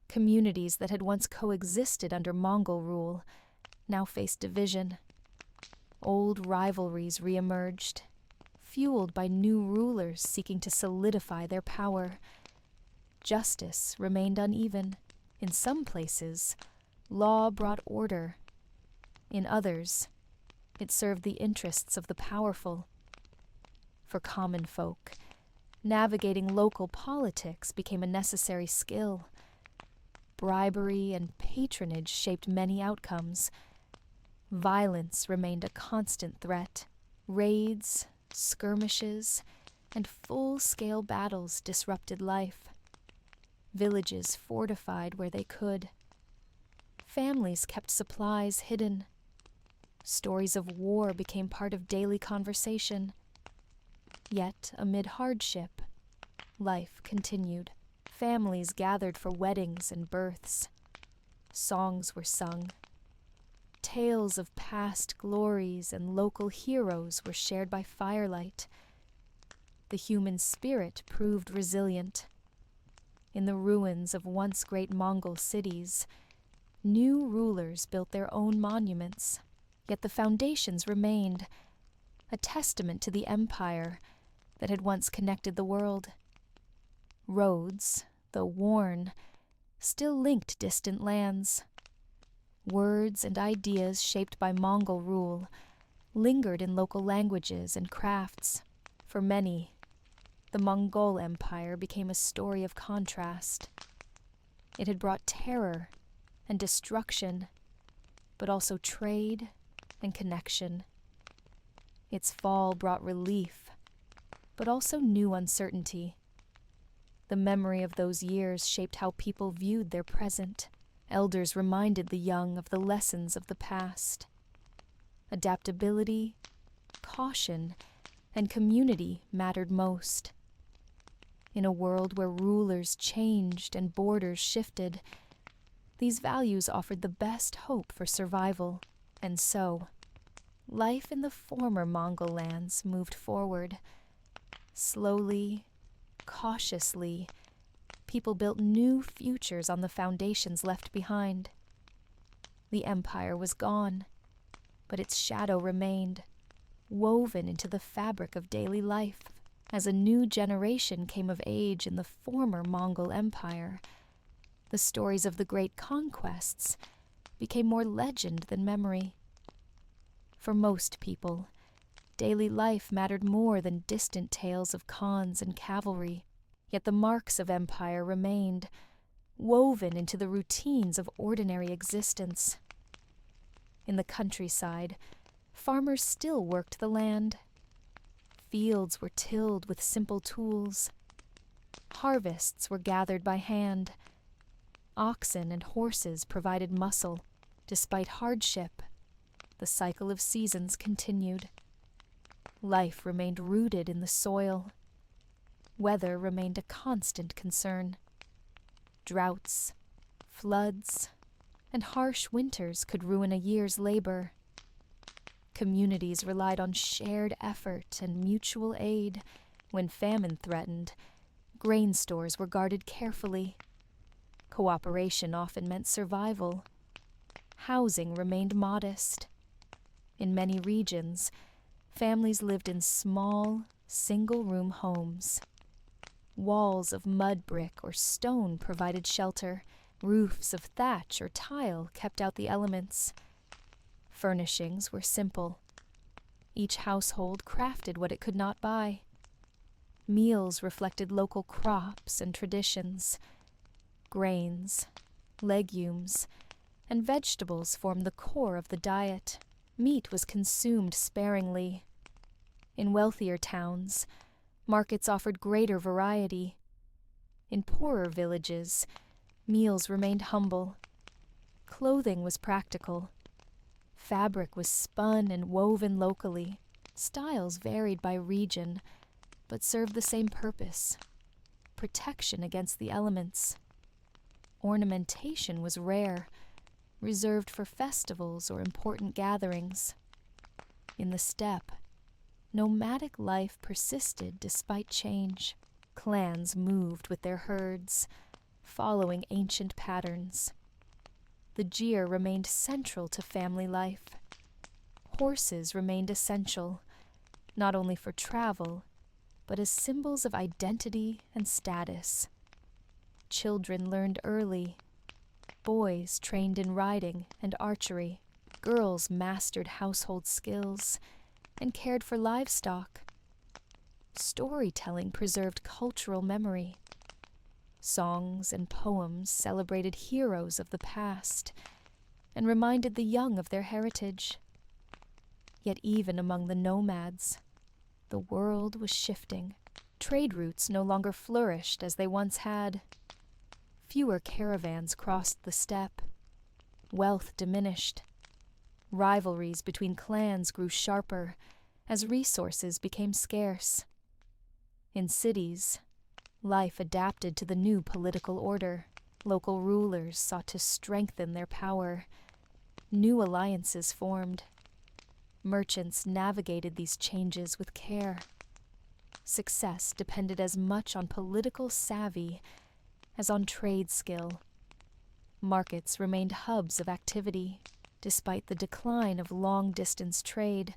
Communities that had once coexisted under Mongol rule now faced division. Old rivalries reemerged, fueled by new rulers seeking to solidify their power. Justice remained uneven. In some places, law brought order. In others, it served the interests of the powerful. For common folk, navigating local politics became a necessary skill. Bribery and patronage shaped many outcomes. Violence remained a constant threat. Raids, skirmishes, and full-scale battles disrupted life. Villages fortified where they could. Families kept supplies hidden. Stories of war became part of daily conversation. Yet, amid hardship, life continued. Families gathered for weddings and births. Songs were sung. Tales of past glories and local heroes were shared by firelight. The human spirit proved resilient. In the ruins of once great Mongol cities, new rulers built their own monuments, yet the foundations remained, a testament to the empire that had once connected the world. Roads, though worn, still linked distant lands. Words and ideas shaped by Mongol rule lingered in local languages and crafts. For many, the Mongol Empire became a story of contrast. It had brought terror and destruction, but also trade and connection. Its fall brought relief, but also new uncertainty. The memory of those years shaped how people viewed their present. Elders reminded the young of the lessons of the past. Adaptability, caution, and community mattered most. In a world where rulers changed and borders shifted, these values offered the best hope for survival. And so, life in the former Mongol lands moved forward. Slowly, cautiously, people built new futures on the foundations left behind. The empire was gone, but its shadow remained, woven into the fabric of daily life. As a new generation came of age in the former Mongol Empire, the stories of the great conquests became more legend than memory. For most people, daily life mattered more than distant tales of khans and cavalry, yet the marks of empire remained, woven into the routines of ordinary existence. In the countryside, farmers still worked the land. Fields were tilled with simple tools. Harvests were gathered by hand. Oxen and horses provided muscle. Despite hardship, the cycle of seasons continued. Life remained rooted in the soil. Weather remained a constant concern. Droughts, floods, and harsh winters could ruin a year's labor. Communities relied on shared effort and mutual aid. When famine threatened, grain stores were guarded carefully. Cooperation often meant survival. Housing remained modest. In many regions, families lived in small, single-room homes. Walls of mud brick or stone provided shelter. Roofs of thatch or tile kept out the elements. Furnishings were simple. Each household crafted what it could not buy. Meals reflected local crops and traditions. Grains, legumes, and vegetables formed the core of the diet. Meat was consumed sparingly. In wealthier towns, markets offered greater variety. In poorer villages, meals remained humble. Clothing was practical. Fabric was spun and woven locally. Styles varied by region, but served the same purpose: protection against the elements. Ornamentation was rare, reserved for festivals or important gatherings. In the steppe, nomadic life persisted despite change. Clans moved with their herds, following ancient patterns. The gyr remained central to family life. Horses remained essential, not only for travel, but as symbols of identity and status. Children learned early. Boys trained in riding and archery. Girls mastered household skills and cared for livestock. Storytelling preserved cultural memory. Songs and poems celebrated heroes of the past and reminded the young of their heritage. Yet even among the nomads, the world was shifting. Trade routes no longer flourished as they once had. Fewer caravans crossed the steppe. Wealth diminished. Rivalries between clans grew sharper as resources became scarce. In cities, life adapted to the new political order. Local rulers sought to strengthen their power. New alliances formed. Merchants navigated these changes with care. Success depended as much on political savvy as on trade skill. Markets remained hubs of activity. Despite the decline of long-distance trade,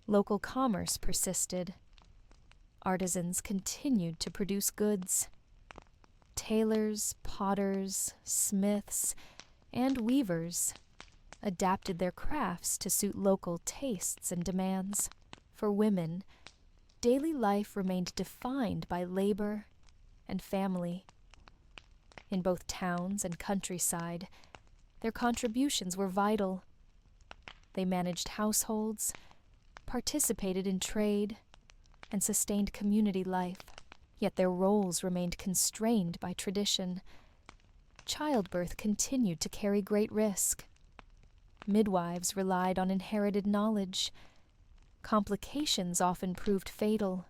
local commerce persisted. Artisans continued to produce goods. Tailors, potters, smiths, and weavers adapted their crafts to suit local tastes and demands. For women, daily life remained defined by labor and family. In both towns and countryside, their contributions were vital. They managed households, participated in trade, and sustained community life. Yet their roles remained constrained by tradition. Childbirth continued to carry great risk. Midwives relied on inherited knowledge. Complications often proved fatal.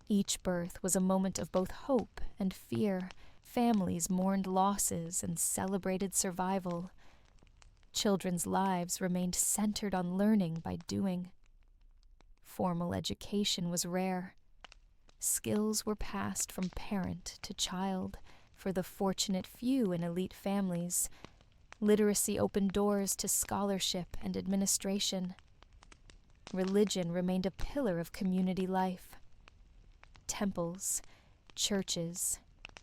Each birth was a moment of both hope and fear. Families mourned losses and celebrated survival. Children's lives remained centered on learning by doing. Formal education was rare. Skills were passed from parent to child. For the fortunate few in elite families, literacy opened doors to scholarship and administration. Religion remained a pillar of community life. Temples, churches,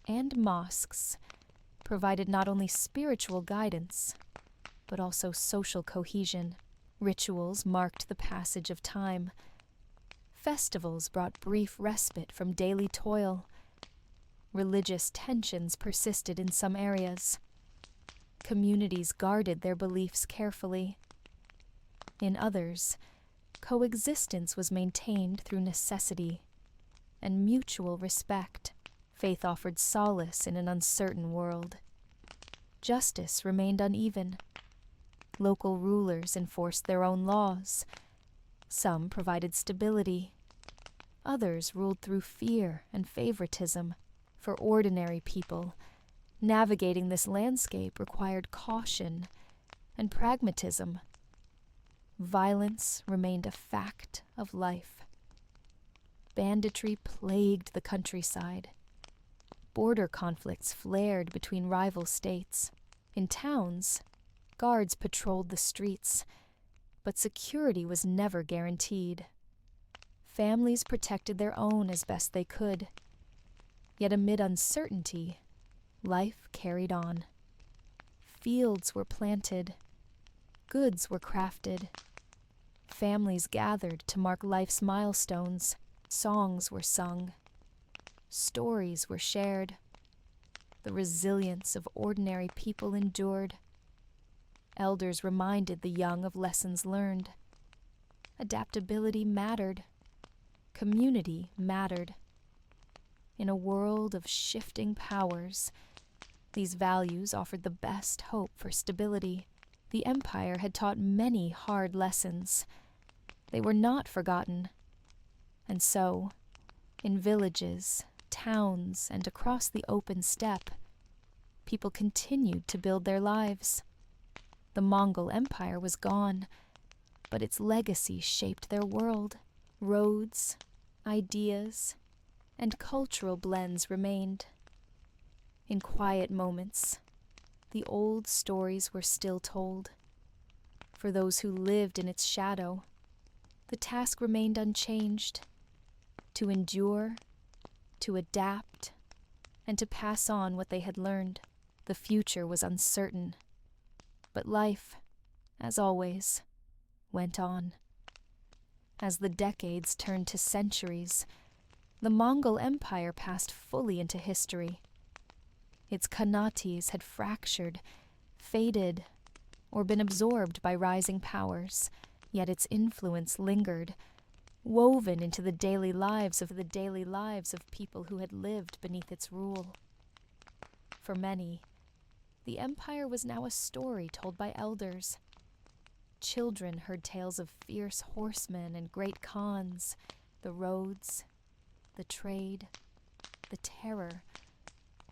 and mosques provided not only spiritual guidance, but also social cohesion. Rituals marked the passage of time. Festivals brought brief respite from daily toil. Religious tensions persisted in some areas. Communities guarded their beliefs carefully. In others, coexistence was maintained through necessity and mutual respect. Faith offered solace in an uncertain world. Justice remained uneven. Local rulers enforced their own laws. Some provided stability. Others ruled through fear and favoritism. For ordinary people, navigating this landscape required caution and pragmatism. Violence remained a fact of life. Banditry plagued the countryside. Border conflicts flared between rival states. In towns, guards patrolled the streets, but security was never guaranteed. Families protected their own as best they could. Yet amid uncertainty, life carried on. Fields were planted. Goods were crafted. Families gathered to mark life's milestones. Songs were sung. Stories were shared. The resilience of ordinary people endured. Elders reminded the young of lessons learned. Adaptability mattered. Community mattered. In a world of shifting powers, these values offered the best hope for stability. The Empire had taught many hard lessons. They were not forgotten. And so, in villages, towns, and across the open steppe, people continued to build their lives. The Mongol Empire was gone, but its legacy shaped their world. Roads, ideas, and cultural blends remained. In quiet moments, the old stories were still told. For those who lived in its shadow, the task remained unchanged: to endure, to adapt, and to pass on what they had learned. The future was uncertain, but life, as always, went on. As the decades turned to centuries, the Mongol Empire passed fully into history. Its Khanates had fractured, faded, or been absorbed by rising powers, yet its influence lingered, woven into the daily lives of people who had lived beneath its rule. For many, the empire was now a story told by elders. Children heard tales of fierce horsemen and great khans, the roads, the trade, the terror,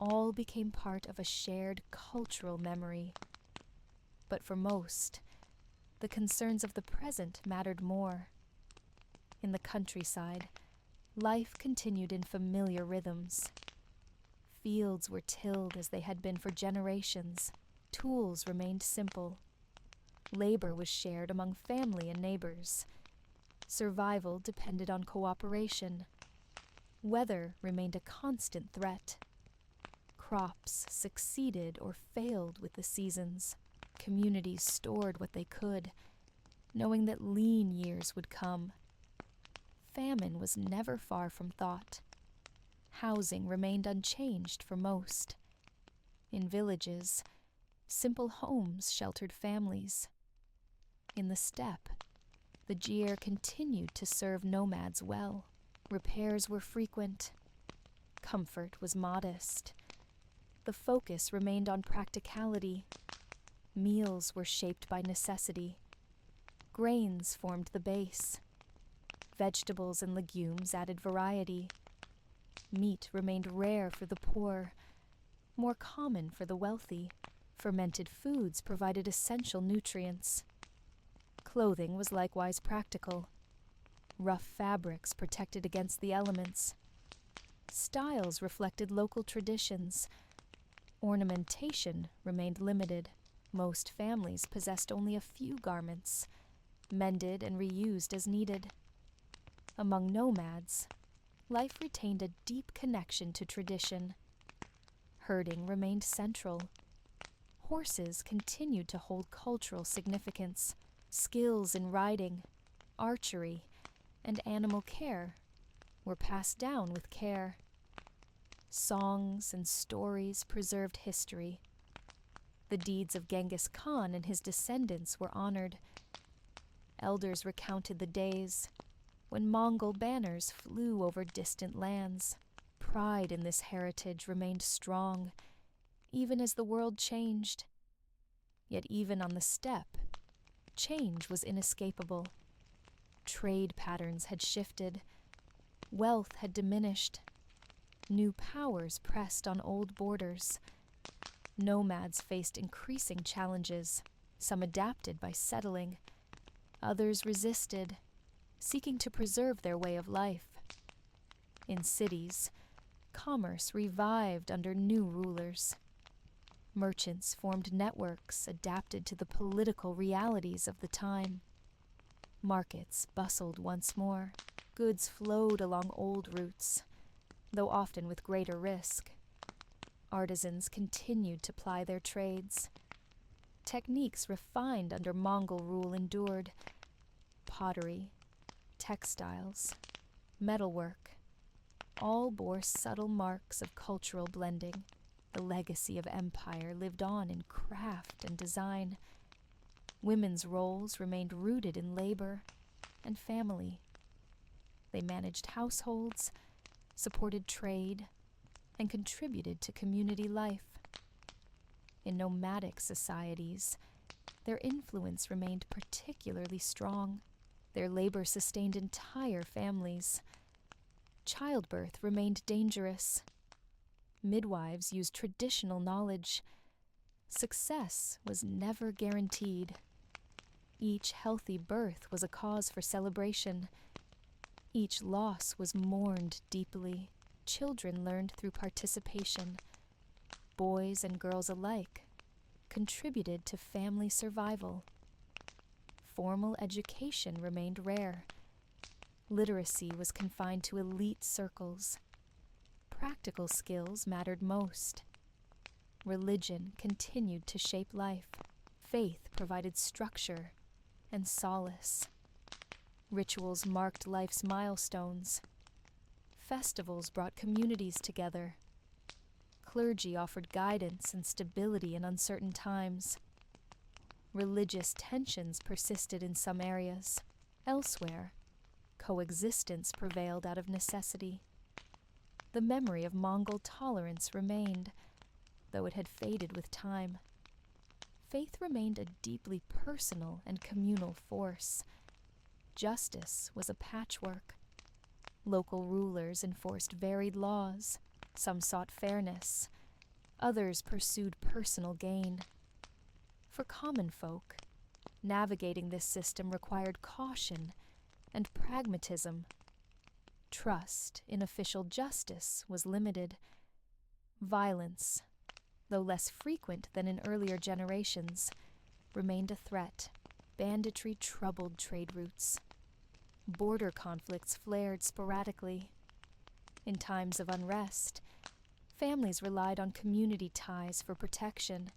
all became part of a shared cultural memory. But for most, the concerns of the present mattered more. In the countryside, life continued in familiar rhythms. Fields were tilled as they had been for generations. Tools remained simple. Labor was shared among family and neighbors. Survival depended on cooperation. Weather remained a constant threat. Crops succeeded or failed with the seasons. Communities stored what they could, knowing that lean years would come. Famine was never far from thought. Housing remained unchanged for most. In villages, simple homes sheltered families. In the steppe, the gyr continued to serve nomads well. Repairs were frequent. Comfort was modest. The focus remained on practicality. Meals were shaped by necessity. Grains formed the base. Vegetables and legumes added variety. Meat remained rare for the poor, more common for the wealthy. Fermented foods provided essential nutrients. Clothing was likewise practical. Rough fabrics protected against the elements. Styles reflected local traditions. Ornamentation remained limited. Most families possessed only a few garments, mended and reused as needed. Among nomads, life retained a deep connection to tradition. Herding remained central. Horses continued to hold cultural significance. Skills in riding, archery, and animal care were passed down with care. Songs and stories preserved history. The deeds of Genghis Khan and his descendants were honored. Elders recounted the days when Mongol banners flew over distant lands. Pride in this heritage remained strong, even as the world changed. Yet even on the steppe, change was inescapable. Trade patterns had shifted. Wealth had diminished. New powers pressed on old borders. Nomads faced increasing challenges. Some adapted by settling. Others resisted, seeking to preserve their way of life. In cities, commerce revived under new rulers. Merchants formed networks adapted to the political realities of the time. Markets bustled once more. Goods flowed along old routes, though often with greater risk. Artisans continued to ply their trades. Techniques refined under Mongol rule endured. Pottery, textiles, metalwork, all bore subtle marks of cultural blending. The legacy of empire lived on in craft and design. Women's roles remained rooted in labor and family. They managed households, supported trade, and contributed to community life. In nomadic societies, their influence remained particularly strong. Their labor sustained entire families. Childbirth remained dangerous. Midwives used traditional knowledge. Success was never guaranteed. Each healthy birth was a cause for celebration. Each loss was mourned deeply. Children learned through participation. Boys and girls alike contributed to family survival. Formal education remained rare. Literacy was confined to elite circles. Practical skills mattered most. Religion continued to shape life. Faith provided structure and solace. Rituals marked life's milestones. Festivals brought communities together. Clergy offered guidance and stability in uncertain times. Religious tensions persisted in some areas. Elsewhere, coexistence prevailed out of necessity. The memory of Mongol tolerance remained, though it had faded with time. Faith remained a deeply personal and communal force. Justice was a patchwork. Local rulers enforced varied laws. Some sought fairness. Others pursued personal gain. For common folk, navigating this system required caution and pragmatism. Trust in official justice was limited. Violence, though less frequent than in earlier generations, remained a threat. Banditry troubled trade routes. Border conflicts flared sporadically. In times of unrest, families relied on community ties for protection.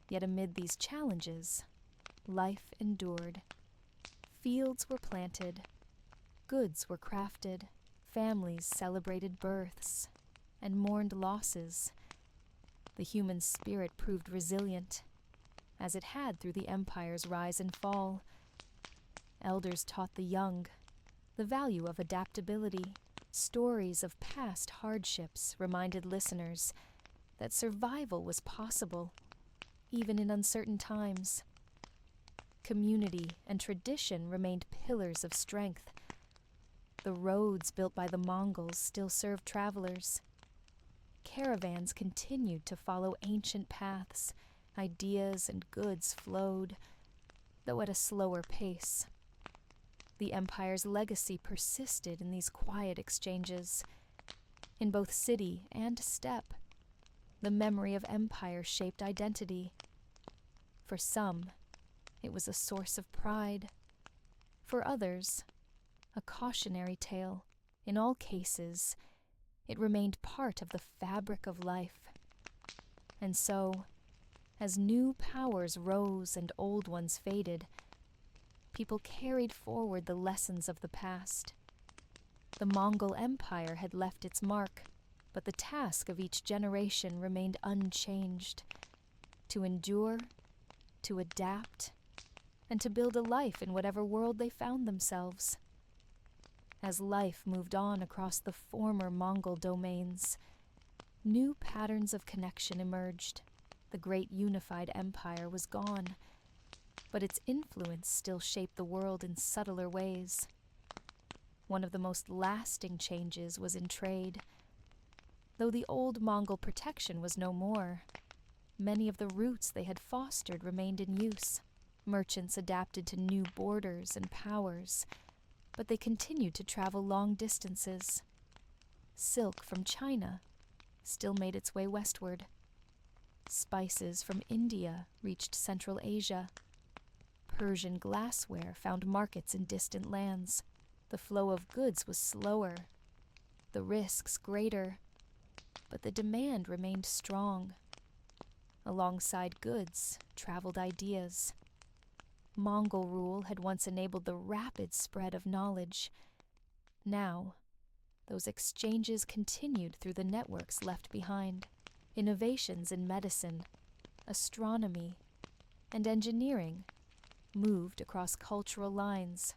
Yet amid these challenges, life endured. Fields were planted, goods were crafted, families celebrated births and mourned losses. The human spirit proved resilient, as it had through the empire's rise and fall. Elders taught the young the value of adaptability. Stories of past hardships reminded listeners that survival was possible, even in uncertain times. Community and tradition remained pillars of strength. The roads built by the Mongols still served travelers. Caravans continued to follow ancient paths. Ideas and goods flowed, though at a slower pace. The empire's legacy persisted in these quiet exchanges. In both city and steppe, the memory of empire shaped identity. For some, it was a source of pride. For others, a cautionary tale. In all cases, it remained part of the fabric of life. And so, as new powers rose and old ones faded, people carried forward the lessons of the past. The Mongol Empire had left its mark, but the task of each generation remained unchanged: to endure, to adapt, and to build a life in whatever world they found themselves. As life moved on across the former Mongol domains, new patterns of connection emerged. The great unified empire was gone, but its influence still shaped the world in subtler ways. One of the most lasting changes was in trade. Though the old Mongol protection was no more, many of the routes they had fostered remained in use. Merchants adapted to new borders and powers, but they continued to travel long distances. Silk from China still made its way westward. Spices from India reached Central Asia. Persian glassware found markets in distant lands. The flow of goods was slower, the risks greater, but the demand remained strong. Alongside goods traveled ideas. Mongol rule had once enabled the rapid spread of knowledge. Now, those exchanges continued through the networks left behind. Innovations in medicine, astronomy, and engineering moved across cultural lines.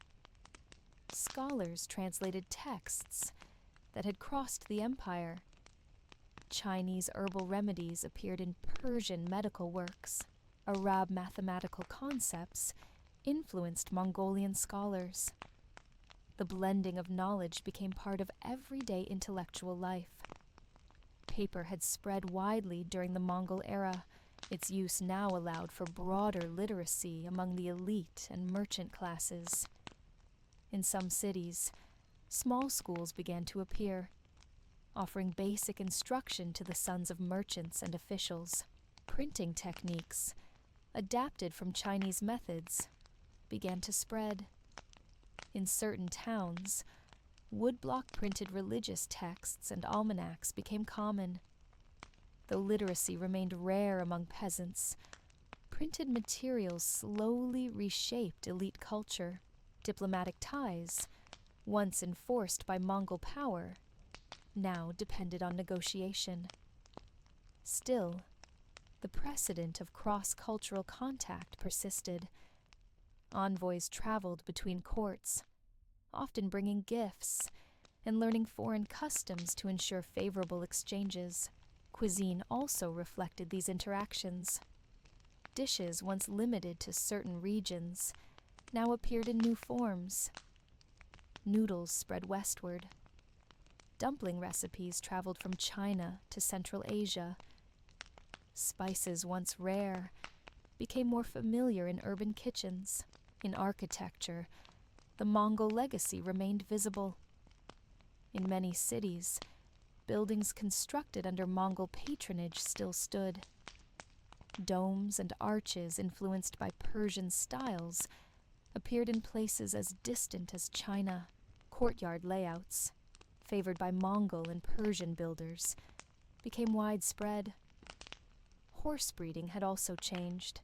Scholars translated texts that had crossed the empire. Chinese herbal remedies appeared in Persian medical works. Arab mathematical concepts influenced Mongolian scholars. The blending of knowledge became part of everyday intellectual life. Paper had spread widely during the Mongol era. Its use now allowed for broader literacy among the elite and merchant classes. In some cities, small schools began to appear, offering basic instruction to the sons of merchants and officials. Printing techniques, adapted from Chinese methods, began to spread. In certain towns, woodblock printed religious texts and almanacs became common. Though literacy remained rare among peasants, printed materials slowly reshaped elite culture. Diplomatic ties, once enforced by Mongol power, now depended on negotiation. Still, the precedent of cross-cultural contact persisted. Envoys traveled between courts, often bringing gifts and learning foreign customs to ensure favorable exchanges. Cuisine also reflected these interactions. Dishes once limited to certain regions now appeared in new forms. Noodles spread westward. Dumpling recipes traveled from China to Central Asia. Spices once rare became more familiar in urban kitchens. In architecture, the Mongol legacy remained visible. In many cities, buildings constructed under Mongol patronage still stood. Domes and arches influenced by Persian styles appeared in places as distant as China. Courtyard layouts, favored by Mongol and Persian builders, became widespread. Horse breeding had also changed.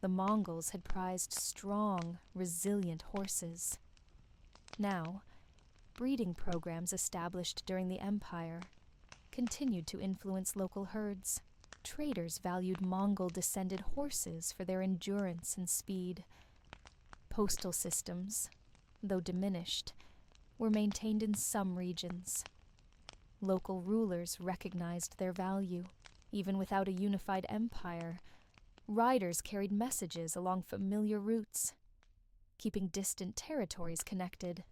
The Mongols had prized strong, resilient horses. Now, breeding programs established during the empire continued to influence local herds. Traders valued Mongol-descended horses for their endurance and speed. Postal systems, though diminished, were maintained in some regions. Local rulers recognized their value. Even without a unified empire, riders carried messages along familiar routes, keeping distant territories connected.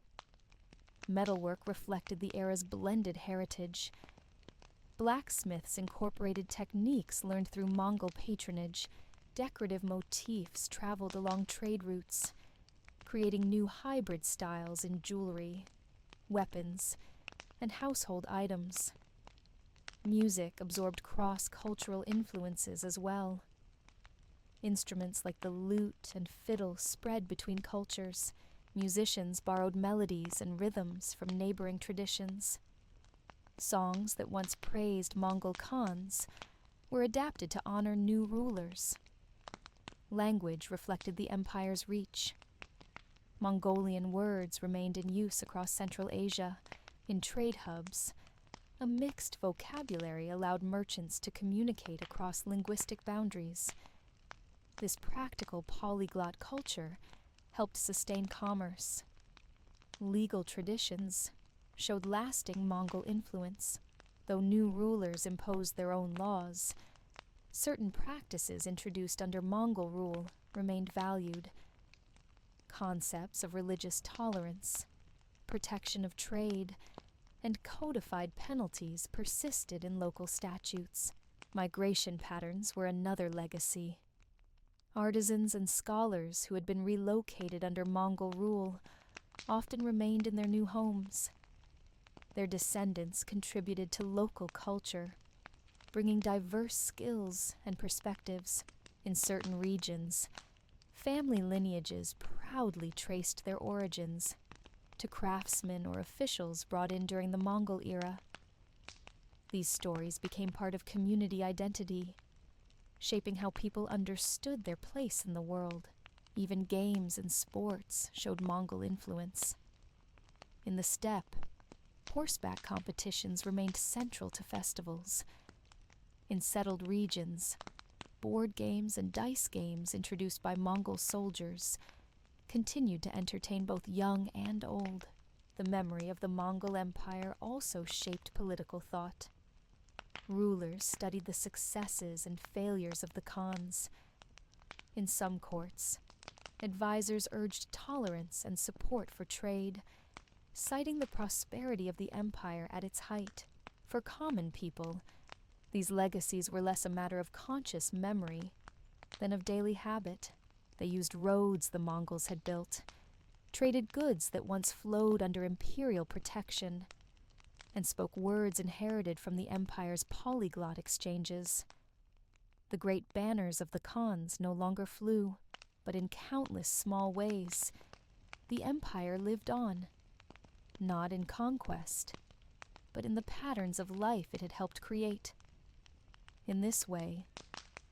Metalwork reflected the era's blended heritage. Blacksmiths incorporated techniques learned through Mongol patronage. Decorative motifs traveled along trade routes, creating new hybrid styles in jewelry, weapons, and household items. Music absorbed cross-cultural influences as well. Instruments like the lute and fiddle spread between cultures. Musicians borrowed melodies and rhythms from neighboring traditions. Songs that once praised Mongol Khans were adapted to honor new rulers. Language reflected the empire's reach. Mongolian words remained in use across Central Asia. In trade hubs, a mixed vocabulary allowed merchants to communicate across linguistic boundaries. This practical polyglot culture helped sustain commerce. Legal traditions showed lasting Mongol influence. Though new rulers imposed their own laws, certain practices introduced under Mongol rule remained valued. Concepts of religious tolerance, protection of trade, and codified penalties persisted in local statutes. Migration patterns were another legacy. Artisans and scholars who had been relocated under Mongol rule often remained in their new homes. Their descendants contributed to local culture, bringing diverse skills and perspectives. In certain regions, family lineages proudly traced their origins to craftsmen or officials brought in during the Mongol era. These stories became part of community identity, shaping how people understood their place in the world. Even games and sports showed Mongol influence. In the steppe, horseback competitions remained central to festivals. In settled regions, board games and dice games introduced by Mongol soldiers continued to entertain both young and old. The memory of the Mongol Empire also shaped political thought. Rulers studied the successes and failures of the Khans. In some courts, advisors urged tolerance and support for trade, citing the prosperity of the empire at its height. For common people, these legacies were less a matter of conscious memory than of daily habit. They used roads the Mongols had built, traded goods that once flowed under imperial protection, and spoke words inherited from the empire's polyglot exchanges. The great banners of the Khans no longer flew, but in countless small ways, the empire lived on, not in conquest, but in the patterns of life it had helped create. In this way,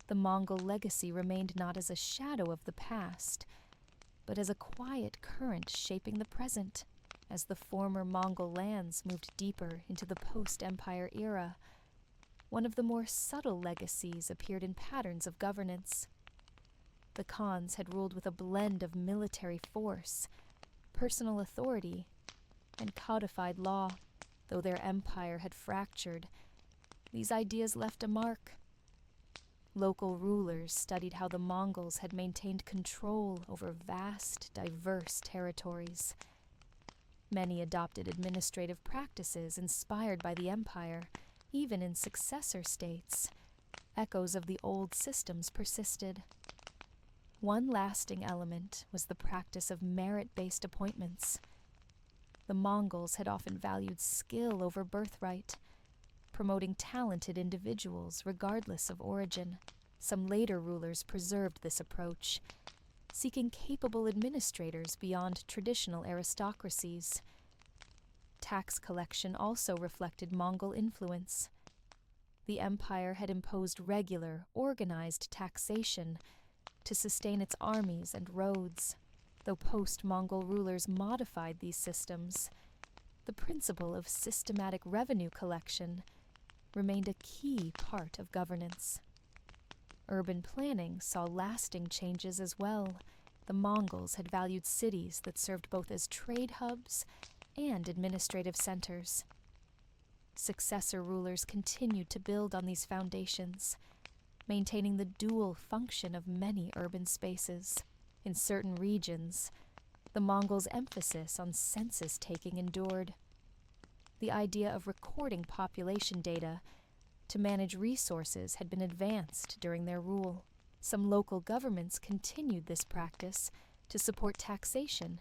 the Mongol legacy remained not as a shadow of the past, but as a quiet current shaping the present. As the former Mongol lands moved deeper into the post-empire era, one of the more subtle legacies appeared in patterns of governance. The Khans had ruled with a blend of military force, personal authority, and codified law. Though their empire had fractured, these ideas left a mark. Local rulers studied how the Mongols had maintained control over vast, diverse territories. Many adopted administrative practices inspired by the empire. Even in successor states, echoes of the old systems persisted. One lasting element was the practice of merit-based appointments. The Mongols had often valued skill over birthright, promoting talented individuals regardless of origin. Some later rulers preserved this approach, seeking capable administrators beyond traditional aristocracies. Tax collection also reflected Mongol influence. The empire had imposed regular, organized taxation to sustain its armies and roads. Though post-Mongol rulers modified these systems, the principle of systematic revenue collection remained a key part of governance. Urban planning saw lasting changes as well. The Mongols had valued cities that served both as trade hubs and administrative centers. Successor rulers continued to build on these foundations, maintaining the dual function of many urban spaces. In certain regions, the Mongols' emphasis on census-taking endured. The idea of recording population data to manage resources had been advanced during their rule. Some local governments continued this practice to support taxation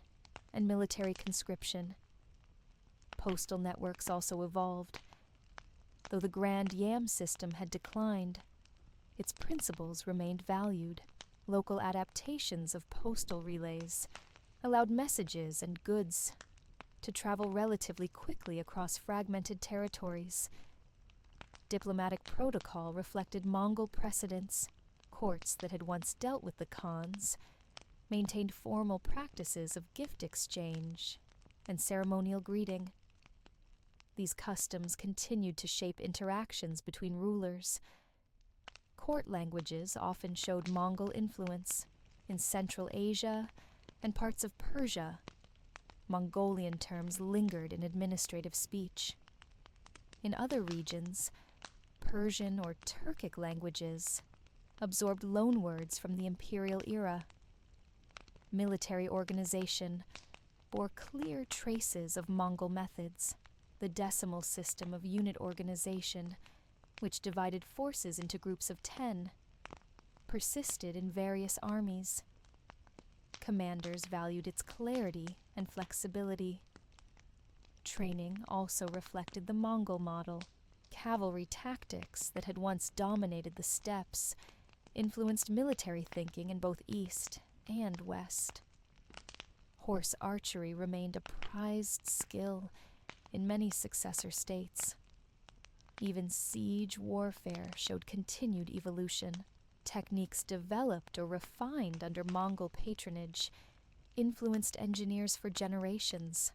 and military conscription. Postal networks also evolved. Though the grand yam system had declined, its principles remained valued. Local adaptations of postal relays allowed messages and goods to travel relatively quickly across fragmented territories. Diplomatic protocol reflected Mongol precedents. Courts that had once dealt with the Khans maintained formal practices of gift exchange and ceremonial greeting. These customs continued to shape interactions between rulers. Court languages often showed Mongol influence. In Central Asia and parts of Persia, Mongolian terms lingered in administrative speech. In other regions, Persian or Turkic languages absorbed loanwords from the imperial era. Military organization bore clear traces of Mongol methods. The decimal system of unit organization, which divided forces into groups of 10, persisted in various armies. Commanders valued its clarity and flexibility. Training also reflected the Mongol model. Cavalry tactics that had once dominated the steppes influenced military thinking in both East and West. Horse archery remained a prized skill in many successor states. Even siege warfare showed continued evolution. Techniques developed or refined under Mongol patronage influenced engineers for generations.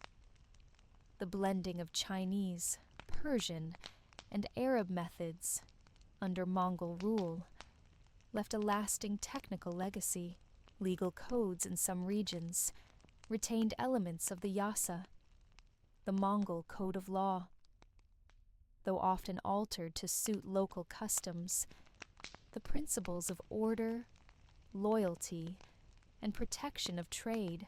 The blending of Chinese, Persian, and Arab methods under Mongol rule left a lasting technical legacy. Legal codes in some regions retained elements of the Yasa, the Mongol code of law. Though often altered to suit local customs, the principles of order, loyalty, and protection of trade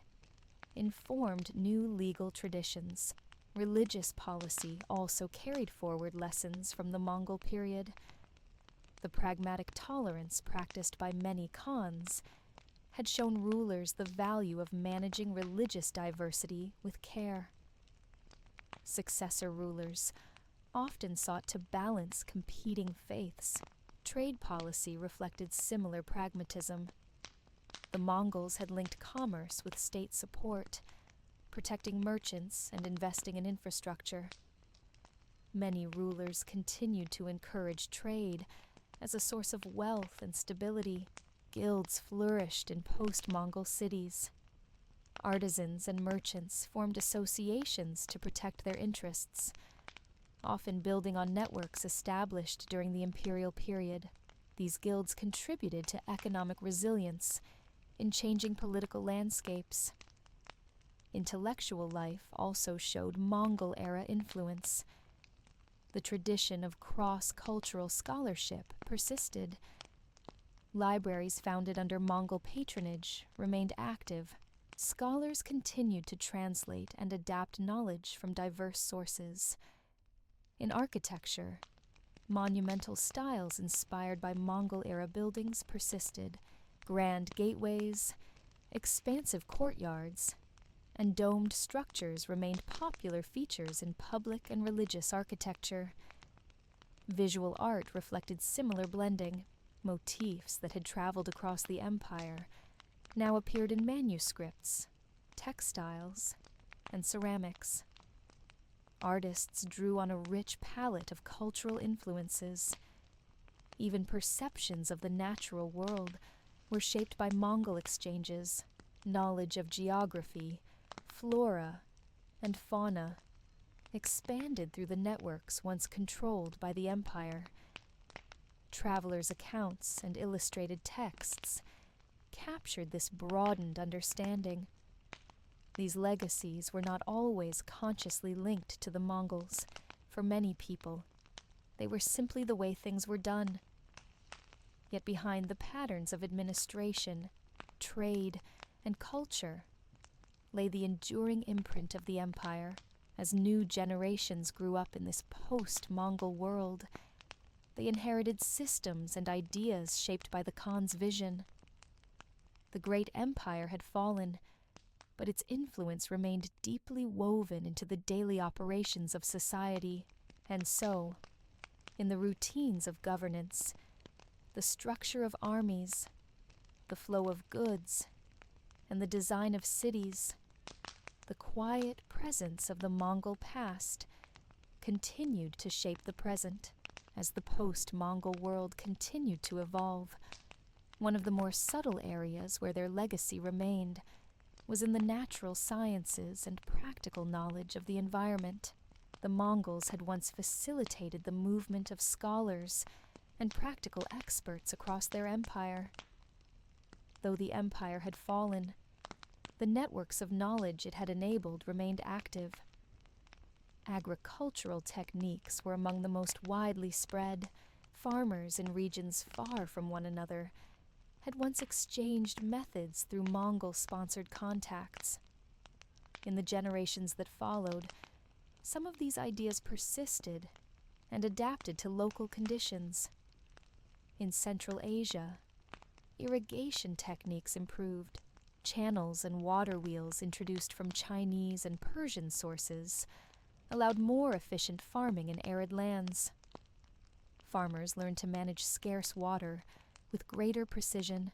informed new legal traditions. Religious policy also carried forward lessons from the Mongol period. The pragmatic tolerance practiced by many Khans had shown rulers the value of managing religious diversity with care. Successor rulers often sought to balance competing faiths. Trade policy reflected similar pragmatism. The Mongols had linked commerce with state support, protecting merchants and investing in infrastructure. Many rulers continued to encourage trade as a source of wealth and stability. Guilds flourished in post-Mongol cities. Artisans and merchants formed associations to protect their interests, often building on networks established during the imperial period. These guilds contributed to economic resilience in changing political landscapes. Intellectual life also showed Mongol-era influence. The tradition of cross-cultural scholarship persisted. Libraries founded under Mongol patronage remained active. Scholars continued to translate and adapt knowledge from diverse sources. In architecture, monumental styles inspired by Mongol-era buildings persisted. Grand gateways, expansive courtyards, and domed structures remained popular features in public and religious architecture. Visual art reflected similar blending. Motifs that had traveled across the empire now appeared in manuscripts, textiles, and ceramics. Artists drew on a rich palette of cultural influences. Even perceptions of the natural world were shaped by Mongol exchanges. Knowledge of geography, flora, and fauna expanded through the networks once controlled by the empire. Travelers' accounts and illustrated texts captured this broadened understanding. These legacies were not always consciously linked to the Mongols. For many people, they were simply the way things were done. Yet behind the patterns of administration, trade, and culture lay the enduring imprint of the empire. As new generations grew up in this post-Mongol world, they inherited systems and ideas shaped by the Khan's vision. The great empire had fallen, but its influence remained deeply woven into the daily operations of society. And so, in the routines of governance, the structure of armies, the flow of goods, and the design of cities, the quiet presence of the Mongol past continued to shape the present. As the post-Mongol world continued to evolve, one of the more subtle areas where their legacy remained was in the natural sciences and practical knowledge of the environment. The Mongols had once facilitated the movement of scholars and practical experts across their empire. Though the empire had fallen, the networks of knowledge it had enabled remained active. Agricultural techniques were among the most widely spread. Farmers in regions far from one another had once exchanged methods through Mongol-sponsored contacts. In the generations that followed, some of these ideas persisted and adapted to local conditions. In Central Asia, irrigation techniques improved. Channels and water wheels introduced from Chinese and Persian sources allowed more efficient farming in arid lands. Farmers learned to manage scarce water with greater precision.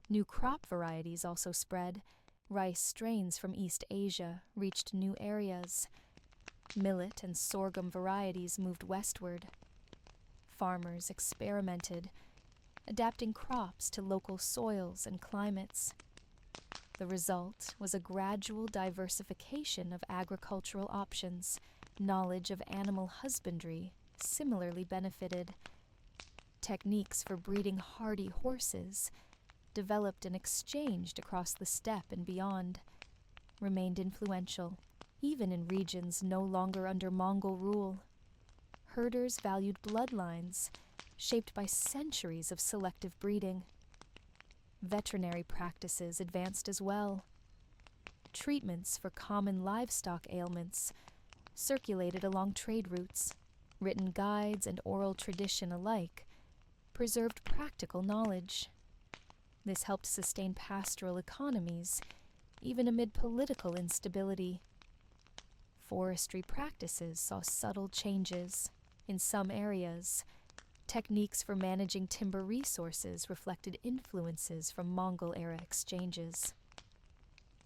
New crop varieties also spread. Rice strains from East Asia reached new areas. Millet and sorghum varieties moved westward. Farmers experimented, adapting crops to local soils and climates. The result was a gradual diversification of agricultural options. Knowledge of animal husbandry similarly benefited. Techniques for breeding hardy horses, developed and exchanged across the steppe and beyond, remained influential, even in regions no longer under Mongol rule. Herders valued bloodlines, shaped by centuries of selective breeding. Veterinary practices advanced as well. Treatments for common livestock ailments circulated along trade routes. Written guides and oral tradition alike preserved practical knowledge. This helped sustain pastoral economies, even amid political instability. Forestry practices saw subtle changes. In some areas, techniques for managing timber resources reflected influences from Mongol-era exchanges.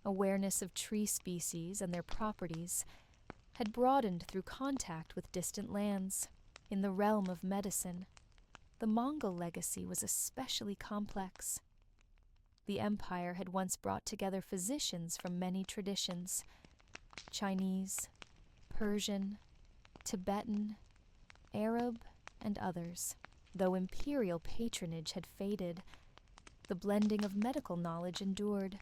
Awareness of tree species and their properties had broadened through contact with distant lands. In the realm of medicine, the Mongol legacy was especially complex. The empire had once brought together physicians from many traditions: Chinese, Persian, Tibetan, Arab, and others. Though imperial patronage had faded, the blending of medical knowledge endured.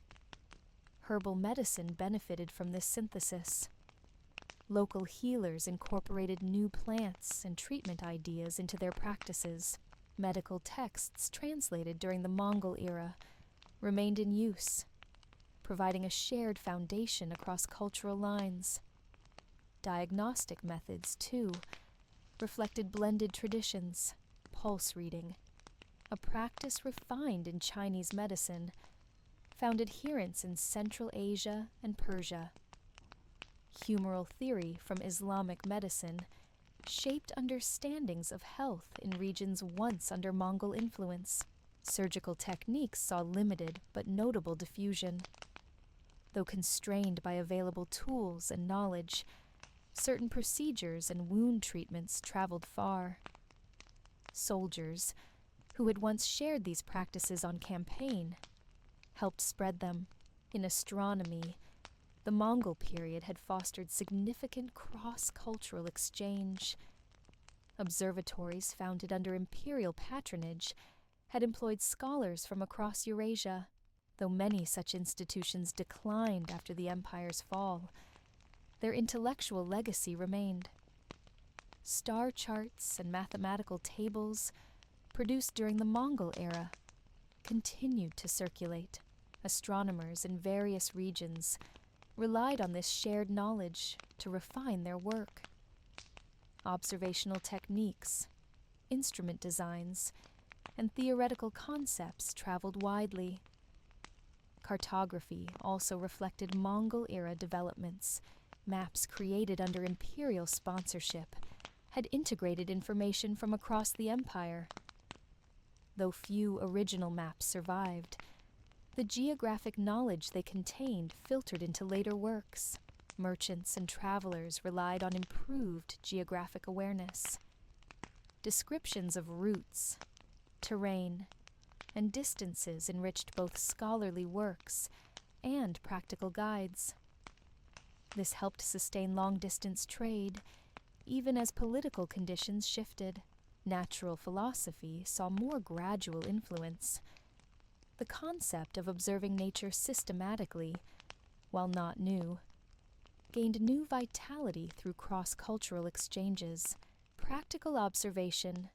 Herbal medicine benefited from this synthesis. Local healers incorporated new plants and treatment ideas into their practices. Medical texts translated during the Mongol era remained in use, providing a shared foundation across cultural lines. Diagnostic methods, too, reflected blended traditions. Pulse reading, a practice refined in Chinese medicine, found adherents in Central Asia and Persia. Humoral theory from Islamic medicine shaped understandings of health in regions once under Mongol influence. Surgical techniques saw limited but notable diffusion. Though constrained by available tools and knowledge, certain procedures and wound treatments traveled far. Soldiers, who had once shared these practices on campaign, helped spread them. In astronomy, the Mongol period had fostered significant cross-cultural exchange. Observatories founded under imperial patronage had employed scholars from across Eurasia. Though many such institutions declined after the empire's fall, their intellectual legacy remained. Star charts and mathematical tables produced during the Mongol era continued to circulate. Astronomers in various regions relied on this shared knowledge to refine their work. Observational techniques, instrument designs, and theoretical concepts traveled widely. Cartography also reflected Mongol-era developments. Maps created under imperial sponsorship had integrated information from across the empire. Though few original maps survived, the geographic knowledge they contained filtered into later works. Merchants and travelers relied on improved geographic awareness. Descriptions of routes, terrain, and distances enriched both scholarly works and practical guides. This helped sustain long-distance trade, even as political conditions shifted. Natural philosophy saw more gradual influence. The concept of observing nature systematically, while not new, gained new vitality through cross-cultural exchanges. Practical observation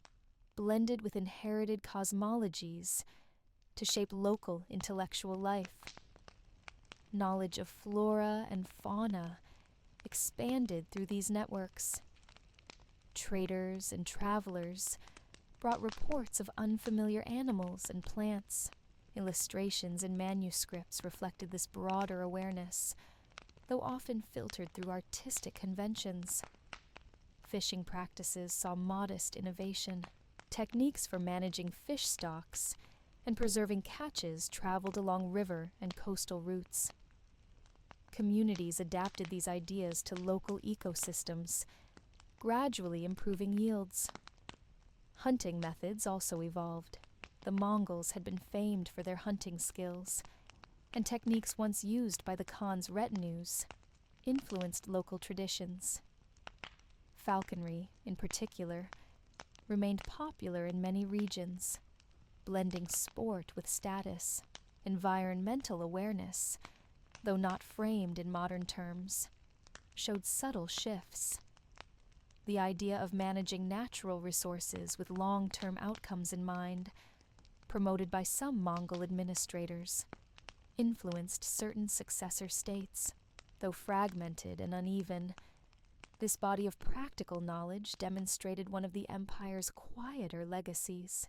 blended with inherited cosmologies to shape local intellectual life. Knowledge of flora and fauna expanded through these networks. Traders and travelers brought reports of unfamiliar animals and plants. Illustrations and manuscripts reflected this broader awareness, though often filtered through artistic conventions. Fishing practices saw modest innovation. Techniques for managing fish stocks and preserving catches traveled along river and coastal routes. Communities adapted these ideas to local ecosystems, gradually improving yields. Hunting methods also evolved. The Mongols had been famed for their hunting skills, and techniques once used by the Khan's retinues influenced local traditions. Falconry, in particular, remained popular in many regions, blending sport with status, environmental awareness, though not framed in modern terms, showed subtle shifts. The idea of managing natural resources with long-term outcomes in mind, promoted by some Mongol administrators, influenced certain successor states. Though fragmented and uneven, this body of practical knowledge demonstrated one of the empire's quieter legacies.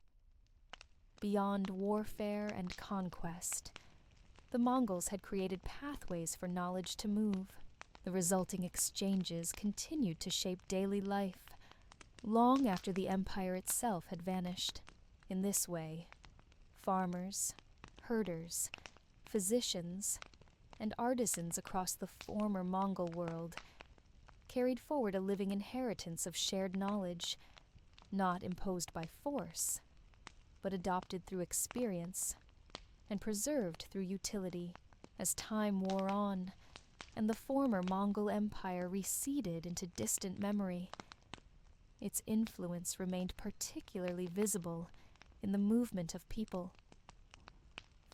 Beyond warfare and conquest, the Mongols had created pathways for knowledge to move. The resulting exchanges continued to shape daily life, long after the empire itself had vanished. In this way, farmers, herders, physicians, and artisans across the former Mongol world carried forward a living inheritance of shared knowledge, not imposed by force, but adopted through experience and preserved through utility. As time wore on, and the former Mongol Empire receded into distant memory, its influence remained particularly visible in the movement of people.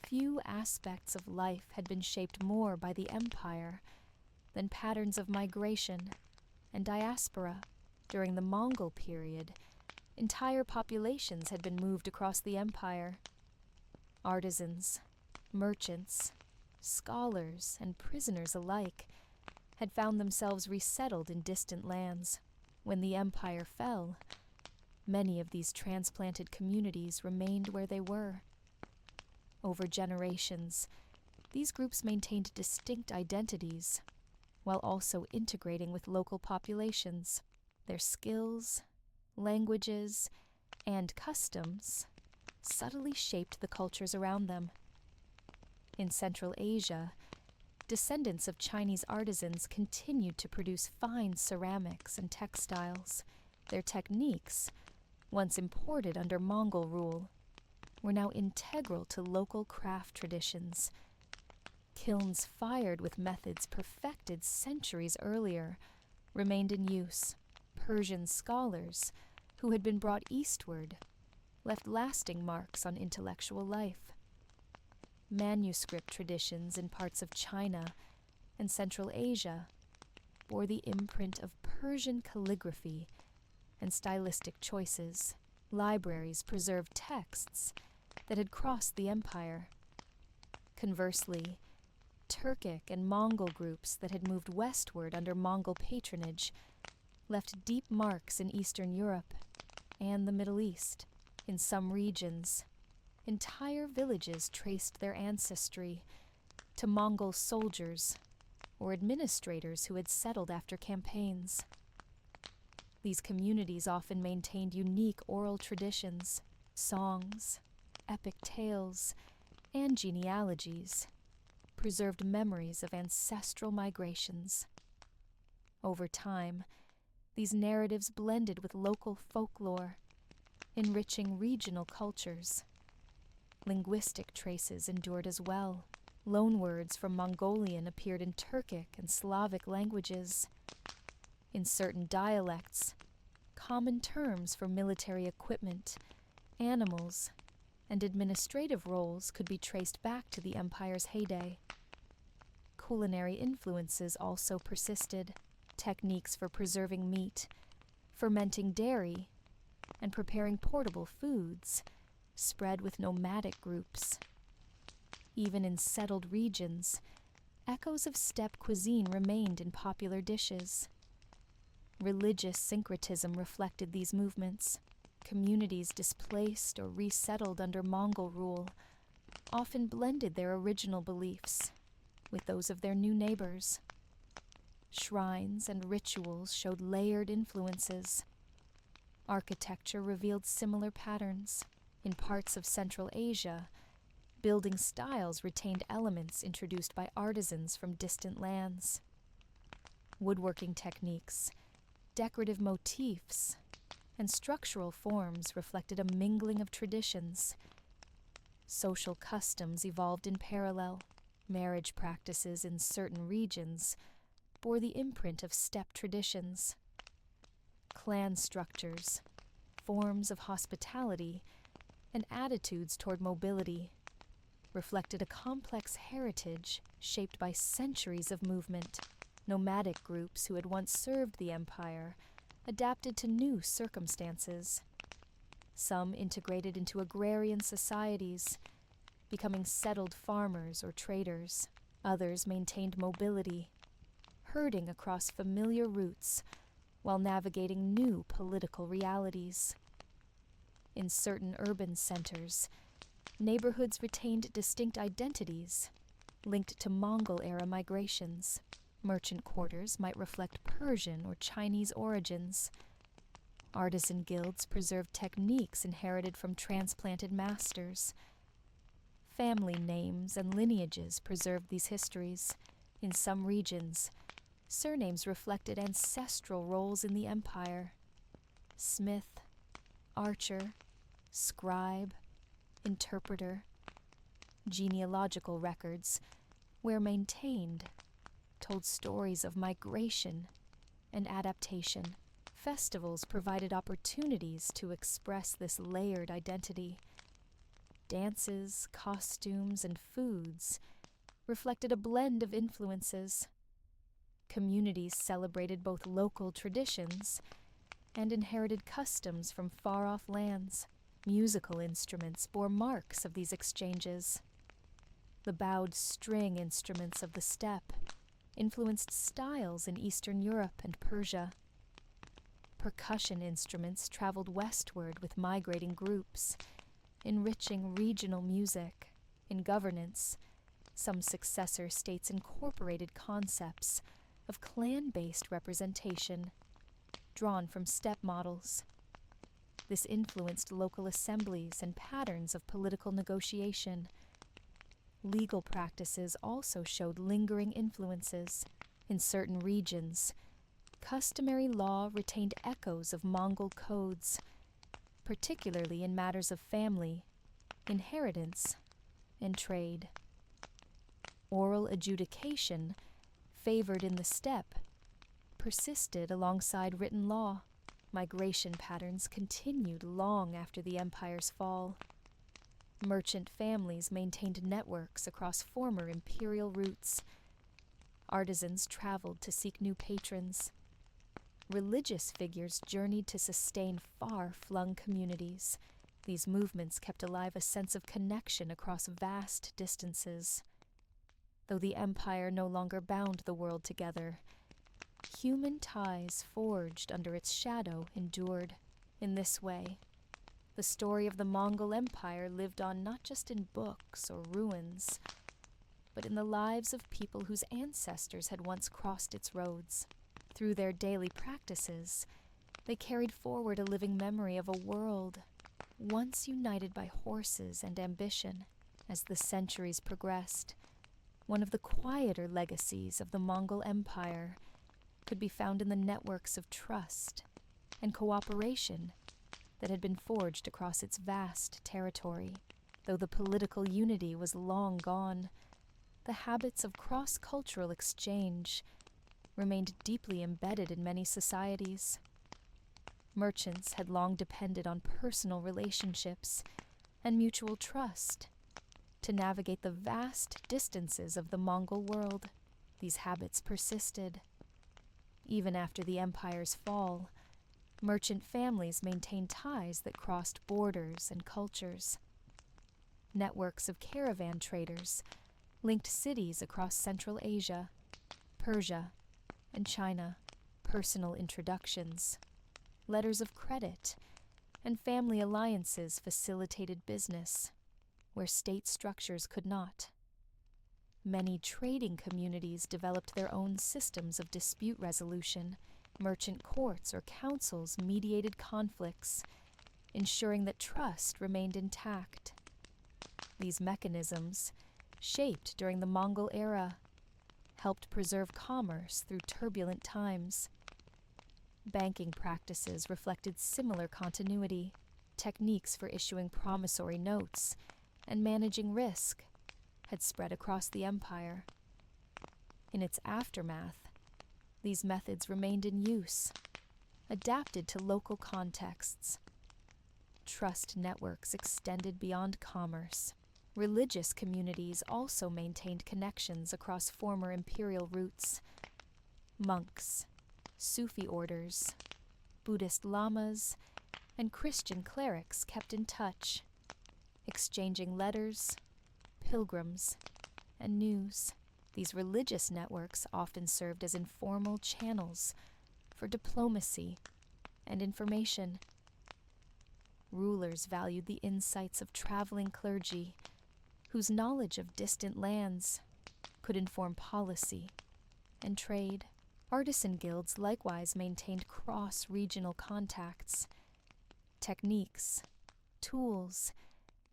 Few aspects of life had been shaped more by the empire than patterns of migration and diaspora. During the Mongol period, entire populations had been moved across the empire. Artisans, merchants, scholars, and prisoners alike had found themselves resettled in distant lands. When the empire fell, many of these transplanted communities remained where they were. Over generations, these groups maintained distinct identities, while also integrating with local populations. Their skills, languages, and customs subtly shaped the cultures around them. In Central Asia, descendants of Chinese artisans continued to produce fine ceramics and textiles. Their techniques, once imported under Mongol rule, were now integral to local craft traditions. Kilns fired with methods perfected centuries earlier remained in use. Persian scholars, who had been brought eastward, left lasting marks on intellectual life. Manuscript traditions in parts of China and Central Asia bore the imprint of Persian calligraphy and stylistic choices. Libraries preserved texts that had crossed the empire. Conversely, Turkic and Mongol groups that had moved westward under Mongol patronage left deep marks in Eastern Europe and the Middle East. In some regions, entire villages traced their ancestry to Mongol soldiers or administrators who had settled after campaigns. These communities often maintained unique oral traditions, songs, epic tales, and genealogies, preserved memories of ancestral migrations. Over time, these narratives blended with local folklore, enriching regional cultures. Linguistic traces endured as well. Loanwords from Mongolian appeared in Turkic and Slavic languages. In certain dialects, common terms for military equipment, animals, and administrative roles could be traced back to the empire's heyday. Culinary influences also persisted. Techniques for preserving meat, fermenting dairy, and preparing portable foods spread with nomadic groups. Even in settled regions, echoes of steppe cuisine remained in popular dishes. Religious syncretism reflected these movements. Communities displaced or resettled under Mongol rule often blended their original beliefs with those of their new neighbors. Shrines and rituals showed layered influences. Architecture revealed similar patterns. In parts of Central Asia, building styles retained elements introduced by artisans from distant lands. Woodworking techniques, decorative motifs, and structural forms reflected a mingling of traditions. Social customs evolved in parallel. Marriage practices in certain regions bore the imprint of steppe traditions. Clan structures, forms of hospitality, and attitudes toward mobility reflected a complex heritage shaped by centuries of movement. Nomadic groups who had once served the empire adapted to new circumstances. Some integrated into agrarian societies, becoming settled farmers or traders. Others maintained mobility, herding across familiar routes while navigating new political realities. In certain urban centers, neighborhoods retained distinct identities linked to Mongol-era migrations. Merchant quarters might reflect Persian or Chinese origins. Artisan guilds preserved techniques inherited from transplanted masters. Family names and lineages preserved these histories. In some regions, surnames reflected ancestral roles in the empire. Smith, archer, scribe, interpreter. Genealogical records, where maintained, told stories of migration and adaptation. Festivals provided opportunities to express this layered identity. Dances, costumes, and foods reflected a blend of influences. Communities celebrated both local traditions and inherited customs from far-off lands. Musical instruments bore marks of these exchanges. The bowed string instruments of the steppe influenced styles in Eastern Europe and Persia. Percussion instruments traveled westward with migrating groups, enriching regional music. In governance, some successor states incorporated concepts of clan-based representation, drawn from steppe models. This influenced local assemblies and patterns of political negotiation. Legal practices also showed lingering influences. In certain regions, customary law retained echoes of Mongol codes, particularly in matters of family, inheritance, and trade. Oral adjudication, favored in the steppe, persisted alongside written law. Migration patterns continued long after the empire's fall. Merchant families maintained networks across former imperial routes. Artisans traveled to seek new patrons. Religious figures journeyed to sustain far-flung communities. These movements kept alive a sense of connection across vast distances. Though the empire no longer bound the world together, human ties forged under its shadow endured. In this way, the story of the Mongol Empire lived on not just in books or ruins, but in the lives of people whose ancestors had once crossed its roads. Through their daily practices, they carried forward a living memory of a world once united by horses and ambition. As the centuries progressed, one of the quieter legacies of the Mongol Empire could be found in the networks of trust and cooperation that had been forged across its vast territory. Though the political unity was long gone, the habits of cross-cultural exchange remained deeply embedded in many societies. Merchants had long depended on personal relationships and mutual trust to navigate the vast distances of the Mongol world. These habits persisted. Even after the empire's fall, merchant families maintained ties that crossed borders and cultures. Networks of caravan traders linked cities across Central Asia, Persia, and China. Personal introductions, letters of credit, and family alliances facilitated business where state structures could not. Many trading communities developed their own systems of dispute resolution. Merchant courts or councils mediated conflicts, ensuring that trust remained intact. These mechanisms, shaped during the Mongol era, helped preserve commerce through turbulent times. Banking practices reflected similar continuity. Techniques for issuing promissory notes and managing risk had spread across the empire. In its aftermath, these methods remained in use, adapted to local contexts. Trust networks extended beyond commerce. Religious communities also maintained connections across former imperial routes. Monks, Sufi orders, Buddhist lamas, and Christian clerics kept in touch, exchanging letters, pilgrims, and news. These religious networks often served as informal channels for diplomacy and information. Rulers valued the insights of traveling clergy, whose knowledge of distant lands could inform policy and trade. Artisan guilds likewise maintained cross-regional contacts. Techniques, tools,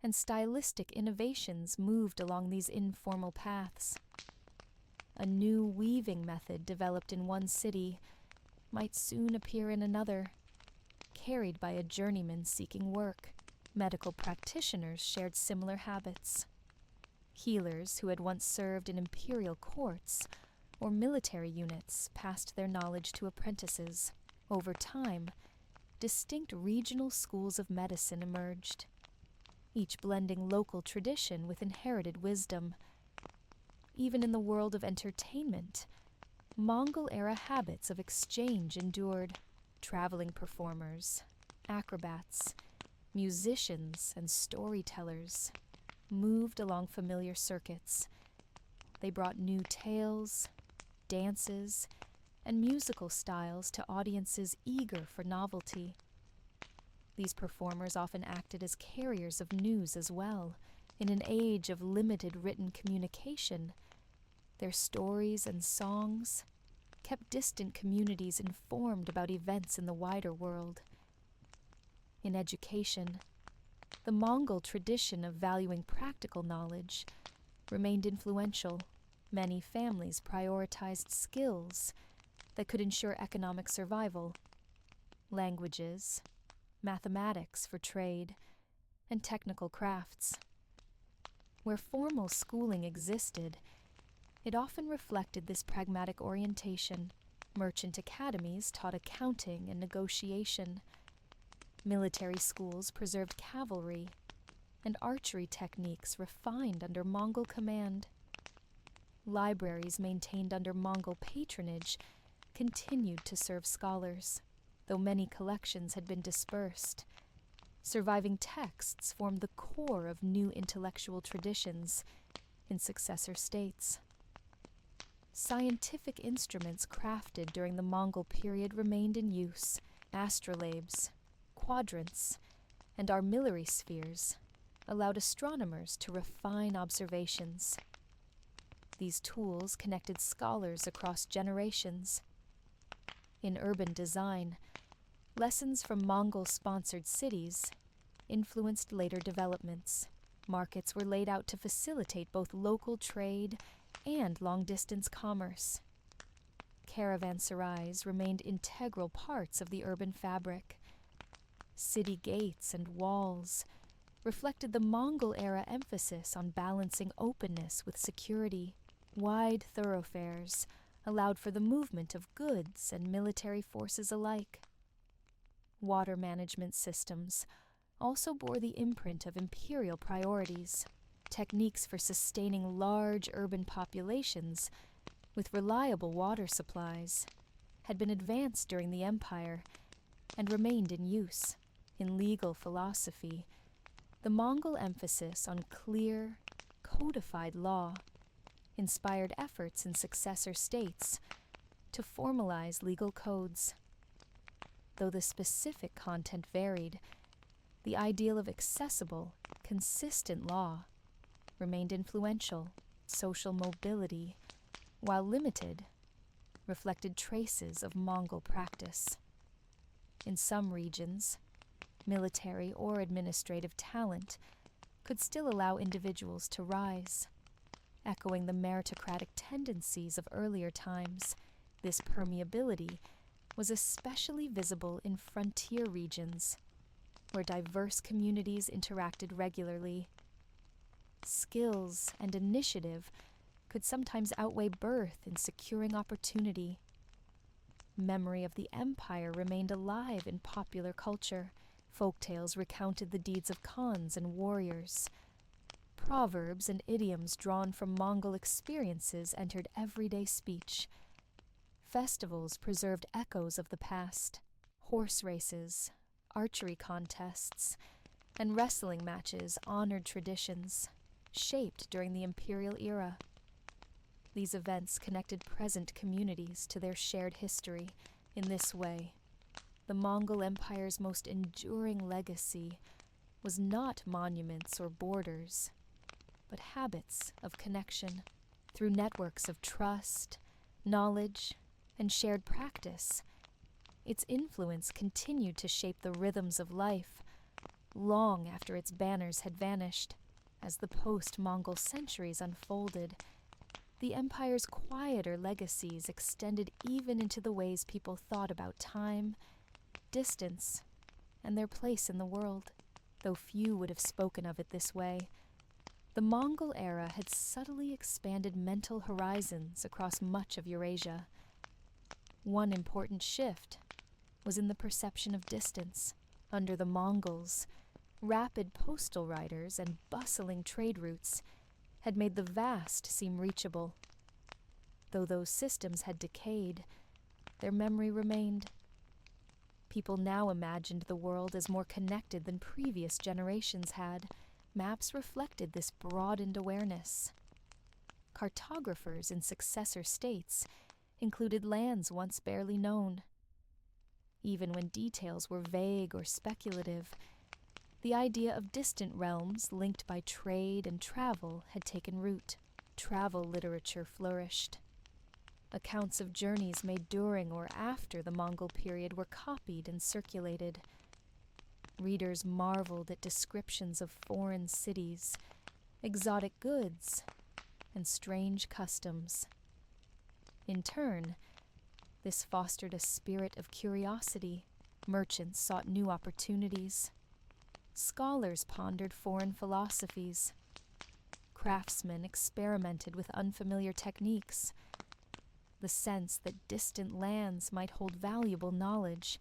and stylistic innovations moved along these informal paths. A new weaving method developed in one city might soon appear in another, carried by a journeyman seeking work. Medical practitioners shared similar habits. Healers who had once served in imperial courts or military units passed their knowledge to apprentices. Over time, distinct regional schools of medicine emerged, each blending local tradition with inherited wisdom. Even in the world of entertainment, Mongol-era habits of exchange endured. Traveling performers, acrobats, musicians, and storytellers moved along familiar circuits. They brought new tales, dances, and musical styles to audiences eager for novelty. These performers often acted as carriers of news as well. In an age of limited written communication, their stories and songs kept distant communities informed about events in the wider world. In education, the Mongol tradition of valuing practical knowledge remained influential. Many families prioritized skills that could ensure economic survival: languages, mathematics for trade, and technical crafts. Where formal schooling existed, it often reflected this pragmatic orientation. Merchant academies taught accounting and negotiation. Military schools preserved cavalry, and archery techniques refined under Mongol command. Libraries maintained under Mongol patronage continued to serve scholars, though many collections had been dispersed. Surviving texts formed the core of new intellectual traditions in successor states. Scientific instruments crafted during the Mongol period remained in use. Astrolabes, quadrants, and armillary spheres allowed astronomers to refine observations. These tools connected scholars across generations. In urban design, lessons from Mongol-sponsored cities influenced later developments. Markets were laid out to facilitate both local trade and long-distance commerce. Caravanserais remained integral parts of the urban fabric. City gates and walls reflected the Mongol-era emphasis on balancing openness with security. Wide thoroughfares allowed for the movement of goods and military forces alike. Water management systems also bore the imprint of imperial priorities. Techniques for sustaining large urban populations with reliable water supplies had been advanced during the empire and remained in use. In legal philosophy, the Mongol emphasis on clear, codified law inspired efforts in successor states to formalize legal codes. Though the specific content varied, the ideal of accessible, consistent law remained influential. Social mobility, while limited, reflected traces of Mongol practice. In some regions, military or administrative talent could still allow individuals to rise. Echoing the meritocratic tendencies of earlier times, this permeability was especially visible in frontier regions, where diverse communities interacted regularly. Skills and initiative could sometimes outweigh birth in securing opportunity. Memory of the empire remained alive in popular culture. Folktales recounted the deeds of khans and warriors. Proverbs and idioms drawn from Mongol experiences entered everyday speech. Festivals preserved echoes of the past. Horse races, archery contests, and wrestling matches honored traditions shaped during the imperial era. These events connected present communities to their shared history. In this way, the Mongol Empire's most enduring legacy was not monuments or borders, but habits of connection. Through networks of trust, knowledge, and shared practice, its influence continued to shape the rhythms of life long after its banners had vanished. As the post-Mongol centuries unfolded, the empire's quieter legacies extended even into the ways people thought about time, distance, and their place in the world. Though few would have spoken of it this way, the Mongol era had subtly expanded mental horizons across much of Eurasia. One important shift was in the perception of distance. Under the Mongols, rapid postal riders and bustling trade routes had made the vast seem reachable. Though those systems had decayed, their memory remained. People now imagined the world as more connected than previous generations had. Maps reflected this broadened awareness. Cartographers in successor states included lands once barely known. Even when details were vague or speculative, the idea of distant realms linked by trade and travel had taken root. Travel literature flourished. Accounts of journeys made during or after the Mongol period were copied and circulated. Readers marveled at descriptions of foreign cities, exotic goods, and strange customs. In turn, this fostered a spirit of curiosity. Merchants sought new opportunities. Scholars pondered foreign philosophies. Craftsmen experimented with unfamiliar techniques. The sense that distant lands might hold valuable knowledge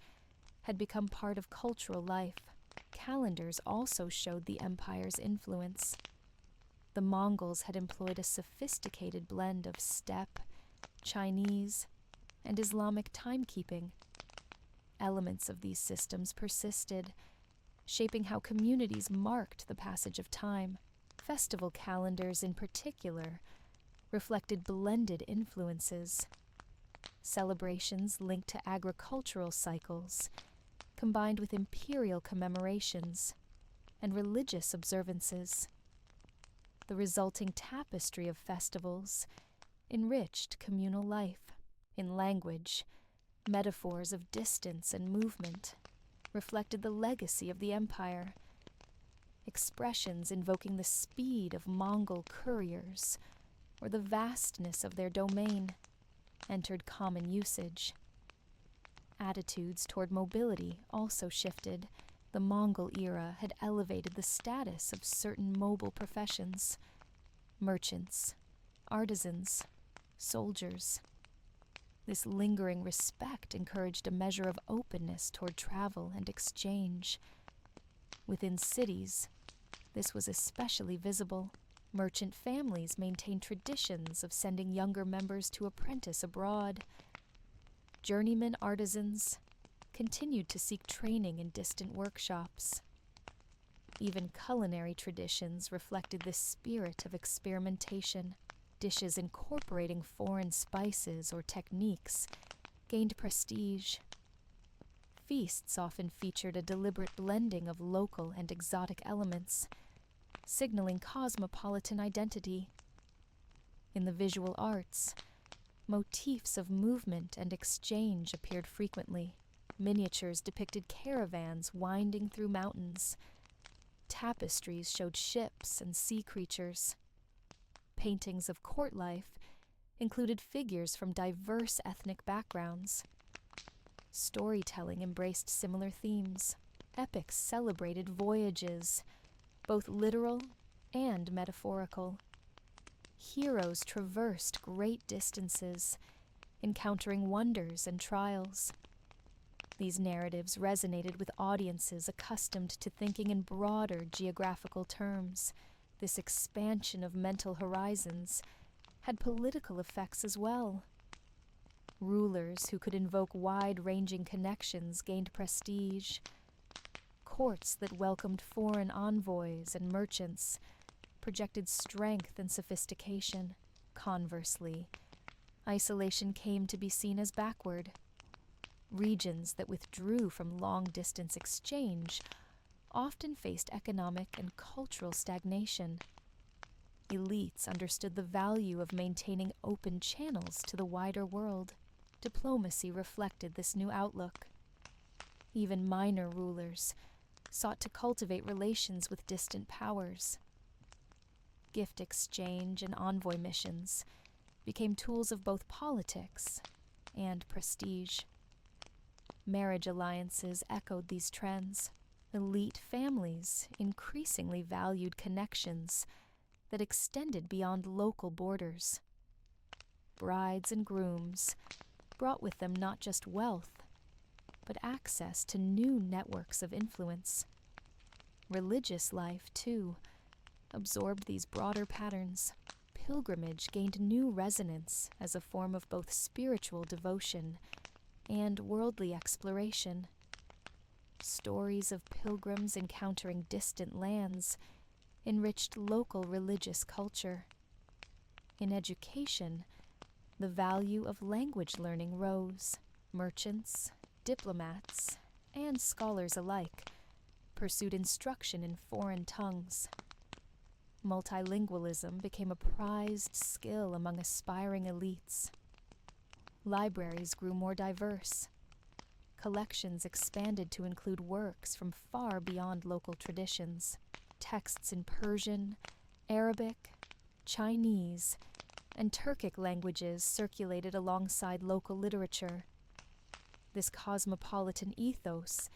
had become part of cultural life. Calendars also showed the empire's influence. The Mongols had employed a sophisticated blend of steppe, Chinese, and Islamic timekeeping. Elements of these systems persisted, shaping how communities marked the passage of time. Festival calendars, in particular, reflected blended influences. Celebrations linked to agricultural cycles, combined with imperial commemorations and religious observances. The resulting tapestry of festivals enriched communal life. In language, metaphors of distance and movement reflected the legacy of the empire. Expressions invoking the speed of Mongol couriers or the vastness of their domain entered common usage. Attitudes toward mobility also shifted. The Mongol era had elevated the status of certain mobile professions: merchants, artisans, soldiers. This lingering respect encouraged a measure of openness toward travel and exchange. Within cities, this was especially visible. Merchant families maintained traditions of sending younger members to apprentice abroad. Journeyman artisans continued to seek training in distant workshops. Even culinary traditions reflected this spirit of experimentation. Dishes incorporating foreign spices or techniques gained prestige. Feasts often featured a deliberate blending of local and exotic elements, signaling cosmopolitan identity. In the visual arts, motifs of movement and exchange appeared frequently. Miniatures depicted caravans winding through mountains. Tapestries showed ships and sea creatures. Paintings of court life included figures from diverse ethnic backgrounds. Storytelling embraced similar themes. Epics celebrated voyages, both literal and metaphorical. Heroes traversed great distances, encountering wonders and trials. These narratives resonated with audiences accustomed to thinking in broader geographical terms. This expansion of mental horizons had political effects as well. Rulers who could invoke wide-ranging connections gained prestige. Courts that welcomed foreign envoys and merchants projected strength and sophistication. Conversely, isolation came to be seen as backward. Regions that withdrew from long-distance exchange often faced economic and cultural stagnation. Elites understood the value of maintaining open channels to the wider world. Diplomacy reflected this new outlook. Even minor rulers sought to cultivate relations with distant powers. Gift exchange and envoy missions became tools of both politics and prestige. Marriage alliances echoed these trends. Elite families increasingly valued connections that extended beyond local borders. Brides and grooms brought with them not just wealth, but access to new networks of influence. Religious life, too, absorbed these broader patterns. Pilgrimage gained new resonance as a form of both spiritual devotion and worldly exploration. Stories of pilgrims encountering distant lands enriched local religious culture. In education, the value of language learning rose. Merchants, diplomats, and scholars alike pursued instruction in foreign tongues. Multilingualism became a prized skill among aspiring elites. Libraries grew more diverse. Collections expanded to include works from far beyond local traditions. Texts in Persian, Arabic, Chinese, and Turkic languages circulated alongside local literature. This cosmopolitan ethos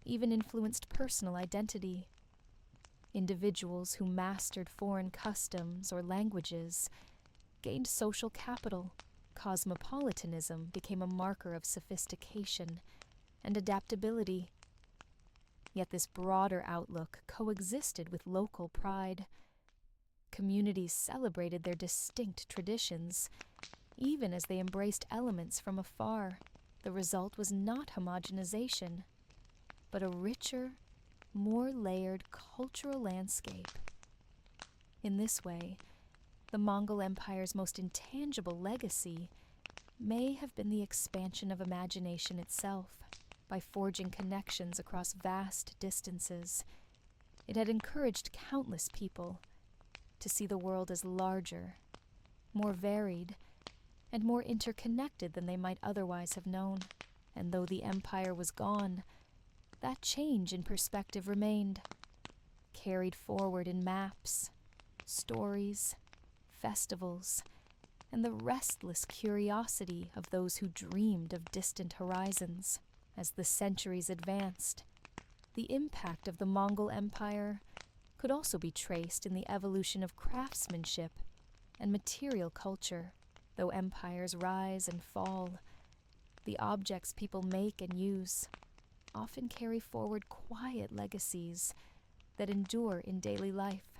even influenced personal identity. Individuals who mastered foreign customs or languages gained social capital. Cosmopolitanism became a marker of sophistication and adaptability. Yet this broader outlook coexisted with local pride. Communities celebrated their distinct traditions, even as they embraced elements from afar. The result was not homogenization, but a richer, more layered cultural landscape. In this way, the Mongol Empire's most intangible legacy may have been the expansion of imagination itself. By forging connections across vast distances, it had encouraged countless people to see the world as larger, more varied, and more interconnected than they might otherwise have known. And though the empire was gone, that change in perspective remained, carried forward in maps, stories, festivals, and the restless curiosity of those who dreamed of distant horizons. As the centuries advanced, the impact of the Mongol Empire could also be traced in the evolution of craftsmanship and material culture. Though empires rise and fall, the objects people make and use often carry forward quiet legacies that endure in daily life.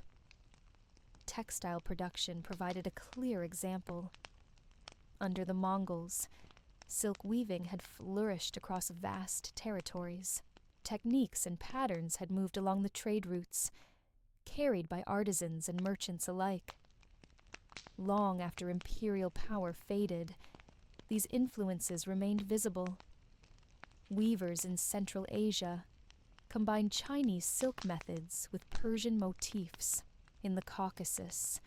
Textile production provided a clear example. Under the Mongols, silk weaving had flourished across vast territories. Techniques and patterns had moved along the trade routes, carried by artisans and merchants alike. Long after imperial power faded, these influences remained visible. Weavers in Central Asia combined Chinese silk methods with Persian motifs. In the Caucasus,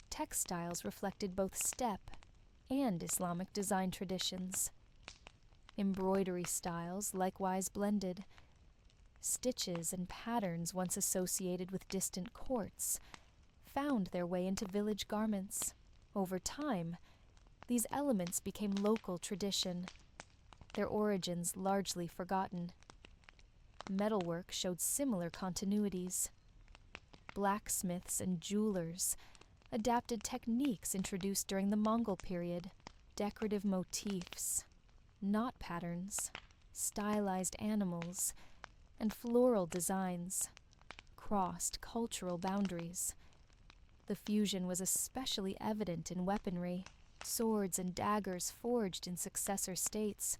textiles reflected both steppe and Islamic design traditions. Embroidery styles likewise blended. Stitches and patterns once associated with distant courts found their way into village garments. Over time, these elements became local tradition, their origins largely forgotten. Metalwork showed similar continuities. Blacksmiths and jewelers adapted techniques introduced during the Mongol period, decorative motifs, knot patterns, stylized animals, and floral designs crossed cultural boundaries. The fusion was especially evident in weaponry. Swords and daggers forged in successor states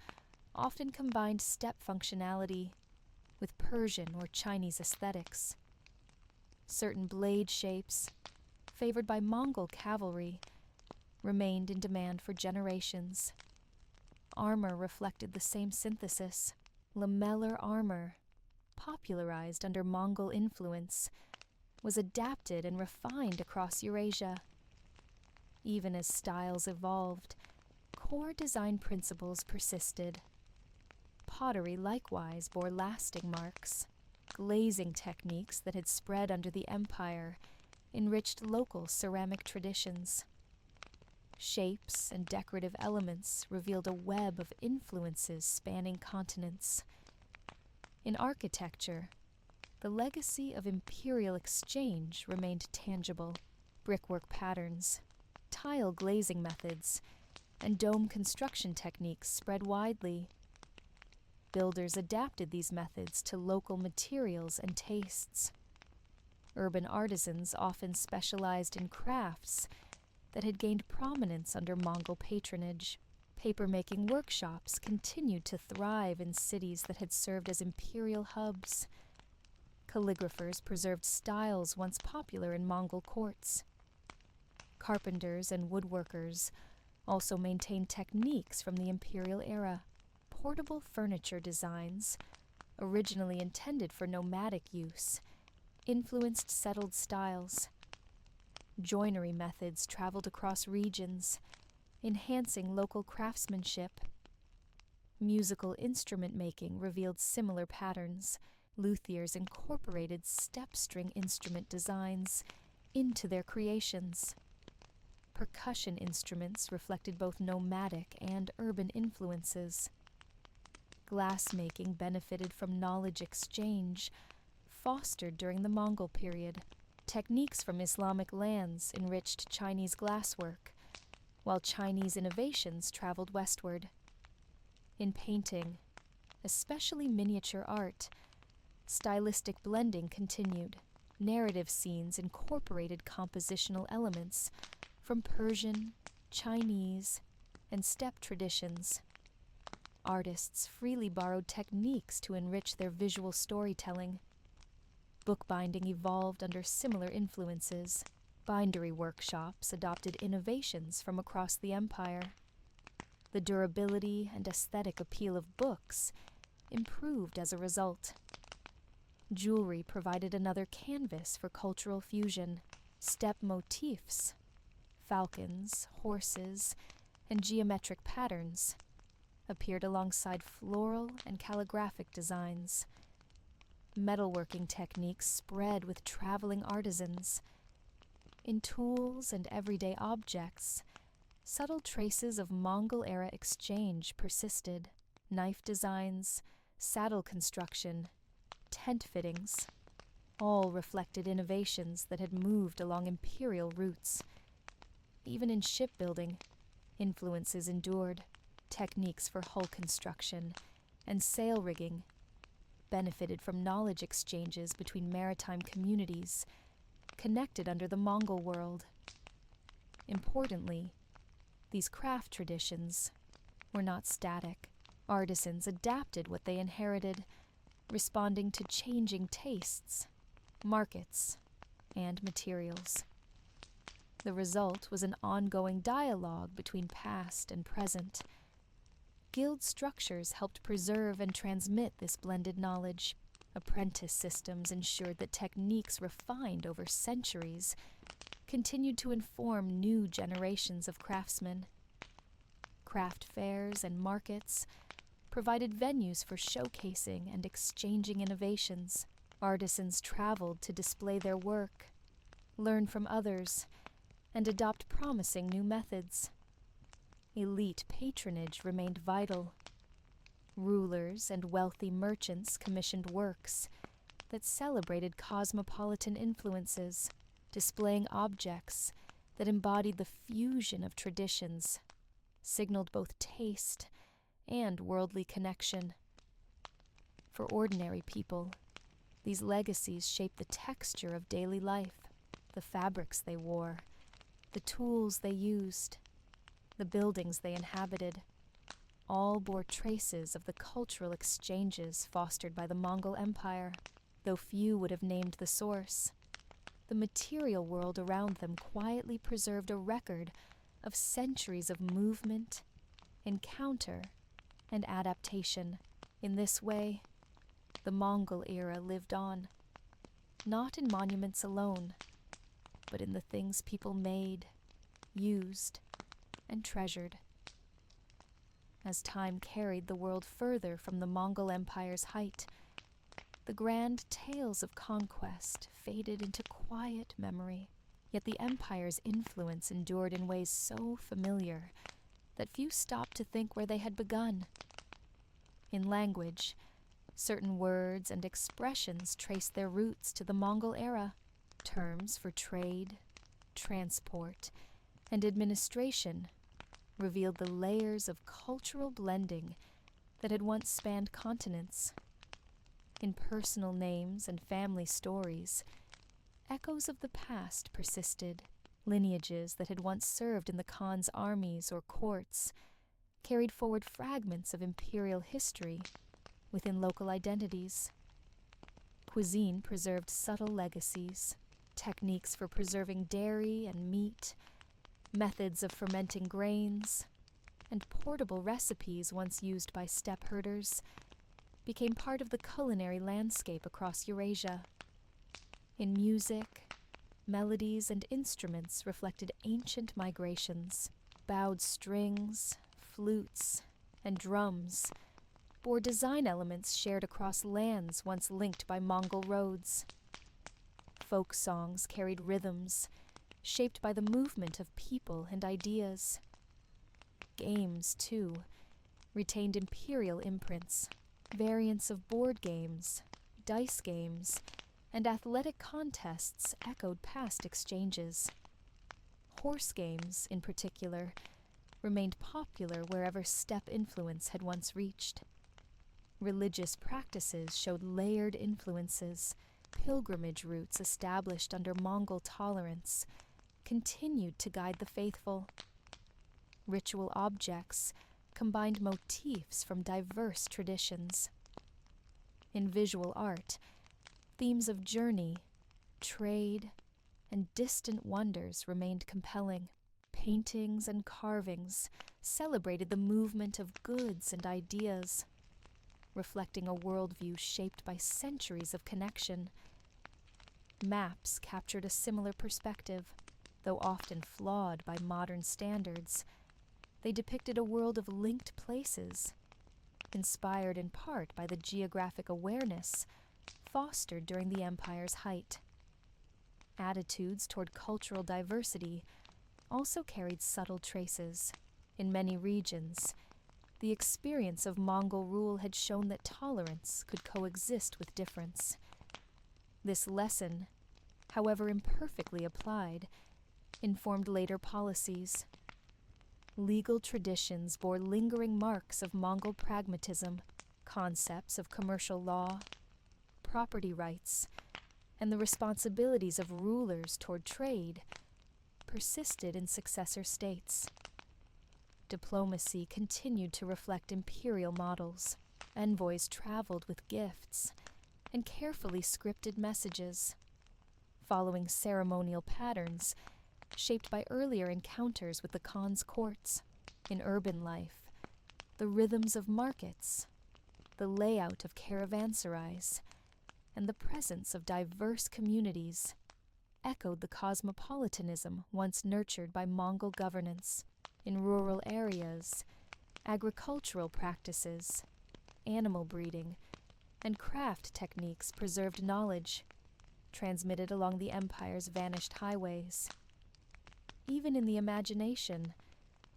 often combined steppe functionality with Persian or Chinese aesthetics. Certain blade shapes, favored by Mongol cavalry, remained in demand for generations. Armor reflected the same synthesis. Lamellar armor, popularized under Mongol influence, was adapted and refined across Eurasia. Even as styles evolved, core design principles persisted. Pottery likewise bore lasting marks. Glazing techniques that had spread under the empire enriched local ceramic traditions. Shapes and decorative elements revealed a web of influences spanning continents. In architecture, the legacy of imperial exchange remained tangible. Brickwork patterns, tile glazing methods, and dome construction techniques spread widely. Builders adapted these methods to local materials and tastes. Urban artisans often specialized in crafts that had gained prominence under Mongol patronage. Papermaking workshops continued to thrive in cities that had served as imperial hubs. Calligraphers preserved styles once popular in Mongol courts. Carpenters and woodworkers also maintained techniques from the imperial era. Portable furniture designs, originally intended for nomadic use, influenced settled styles. Joinery methods traveled across regions, enhancing local craftsmanship. Musical instrument making revealed similar patterns. Luthiers incorporated step string instrument designs into their creations. Percussion instruments reflected both nomadic and urban influences. Glassmaking benefited from knowledge exchange, fostered during the Mongol period. Techniques from Islamic lands enriched Chinese glasswork, while Chinese innovations traveled westward. In painting, especially miniature art, stylistic blending continued. Narrative scenes incorporated compositional elements from Persian, Chinese, and steppe traditions. Artists freely borrowed techniques to enrich their visual storytelling. Bookbinding evolved under similar influences. Bindery workshops adopted innovations from across the empire. The durability and aesthetic appeal of books improved as a result. Jewelry provided another canvas for cultural fusion. Steppe motifs, falcons, horses, and geometric patterns appeared alongside floral and calligraphic designs. Metalworking techniques spread with traveling artisans. In tools and everyday objects, subtle traces of Mongol-era exchange persisted. Knife designs, saddle construction, tent fittings, all reflected innovations that had moved along imperial routes. Even in shipbuilding, influences endured. Techniques for hull construction and sail rigging benefited from knowledge exchanges between maritime communities connected under the Mongol world. Importantly, these craft traditions were not static. Artisans adapted what they inherited, responding to changing tastes, markets, and materials. The result was an ongoing dialogue between past and present. Guild structures helped preserve and transmit this blended knowledge. Apprentice systems ensured that techniques refined over centuries continued to inform new generations of craftsmen. Craft fairs and markets provided venues for showcasing and exchanging innovations. Artisans traveled to display their work, learn from others, and adopt promising new methods. Elite patronage remained vital. Rulers and wealthy merchants commissioned works that celebrated cosmopolitan influences, displaying objects that embodied the fusion of traditions, signaled both taste and worldly connection. For ordinary people, these legacies shaped the texture of daily life, the fabrics they wore, the tools they used, the buildings they inhabited. All bore traces of the cultural exchanges fostered by the Mongol Empire, though few would have named the source. The material world around them quietly preserved a record of centuries of movement, encounter, and adaptation. In this way, the Mongol era lived on, not in monuments alone, but in the things people made, used, and treasured. As time carried the world further from the Mongol Empire's height, the grand tales of conquest faded into quiet memory. Yet the empire's influence endured in ways so familiar that few stopped to think where they had begun. In language, certain words and expressions traced their roots to the Mongol era. Terms for trade, transport, and administration revealed the layers of cultural blending that had once spanned continents. In personal names and family stories, echoes of the past persisted. Lineages that had once served in the Khan's armies or courts carried forward fragments of imperial history within local identities. Cuisine preserved subtle legacies, techniques for preserving dairy and meat, methods of fermenting grains, and portable recipes once used by steppe herders became part of the culinary landscape across Eurasia. In music, melodies and instruments reflected ancient migrations. Bowed strings, flutes, and drums bore design elements shared across lands once linked by Mongol roads. Folk songs carried rhythms shaped by the movement of people and ideas. Games, too, retained imperial imprints. Variants of board games, dice games, and athletic contests echoed past exchanges. Horse games, in particular, remained popular wherever steppe influence had once reached. Religious practices showed layered influences. Pilgrimage routes established under Mongol tolerance continued to guide the faithful. Ritual objects combined motifs from diverse traditions. In visual art, themes of journey, trade, and distant wonders remained compelling. Paintings and carvings celebrated the movement of goods and ideas, reflecting a worldview shaped by centuries of connection. Maps captured a similar perspective, though often flawed by modern standards. They depicted a world of linked places, inspired in part by the geographic awareness fostered during the empire's height. Attitudes toward cultural diversity also carried subtle traces. In many regions, the experience of Mongol rule had shown that tolerance could coexist with difference. This lesson, however imperfectly applied, informed later policies. Legal traditions bore lingering marks of Mongol pragmatism. Concepts of commercial law, property rights, and the responsibilities of rulers toward trade persisted in successor states. Diplomacy continued to reflect imperial models. Envoys traveled with gifts and carefully scripted messages. Following ceremonial patterns, shaped by earlier encounters with the Khan's courts, in urban life, the rhythms of markets, the layout of caravanserais, and the presence of diverse communities echoed the cosmopolitanism once nurtured by Mongol governance in rural areas, agricultural practices, animal breeding, and craft techniques preserved knowledge, transmitted along the empire's vanished highways. Even in the imagination,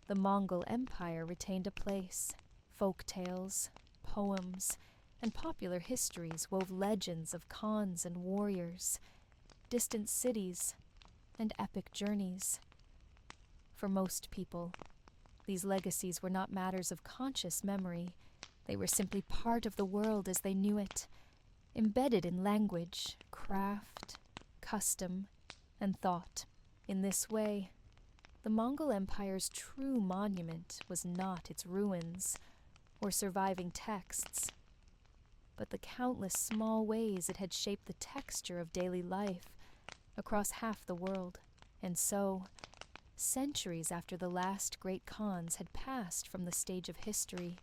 the Mongol Empire retained a place. Folk tales, poems, and popular histories wove legends of khans and warriors, distant cities, and epic journeys. For most people, these legacies were not matters of conscious memory. They were simply part of the world as they knew it, embedded in language, craft, custom, and thought. In this way, the Mongol Empire's true monument was not its ruins or surviving texts, but the countless small ways it had shaped the texture of daily life across half the world. And so, centuries after the last great khans had passed from the stage of history,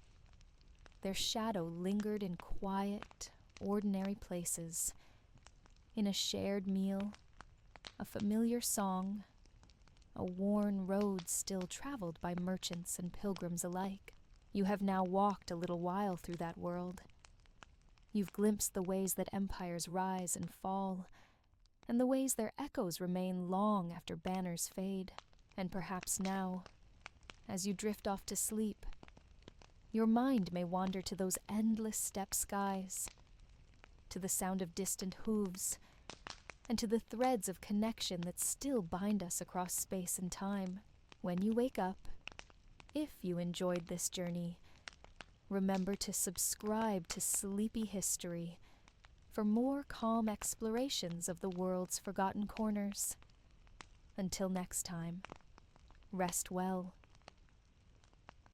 their shadow lingered in quiet, ordinary places, in a shared meal, a familiar song, a worn road still traveled by merchants and pilgrims alike. You have now walked a little while through that world. You've glimpsed the ways that empires rise and fall, and the ways their echoes remain long after banners fade. And perhaps now, as you drift off to sleep, your mind may wander to those endless steppe skies, to the sound of distant hooves, and to the threads of connection that still bind us across space and time. When you wake up, if you enjoyed this journey, remember to subscribe to Sleepy History for more calm explorations of the world's forgotten corners. Until next time, rest well.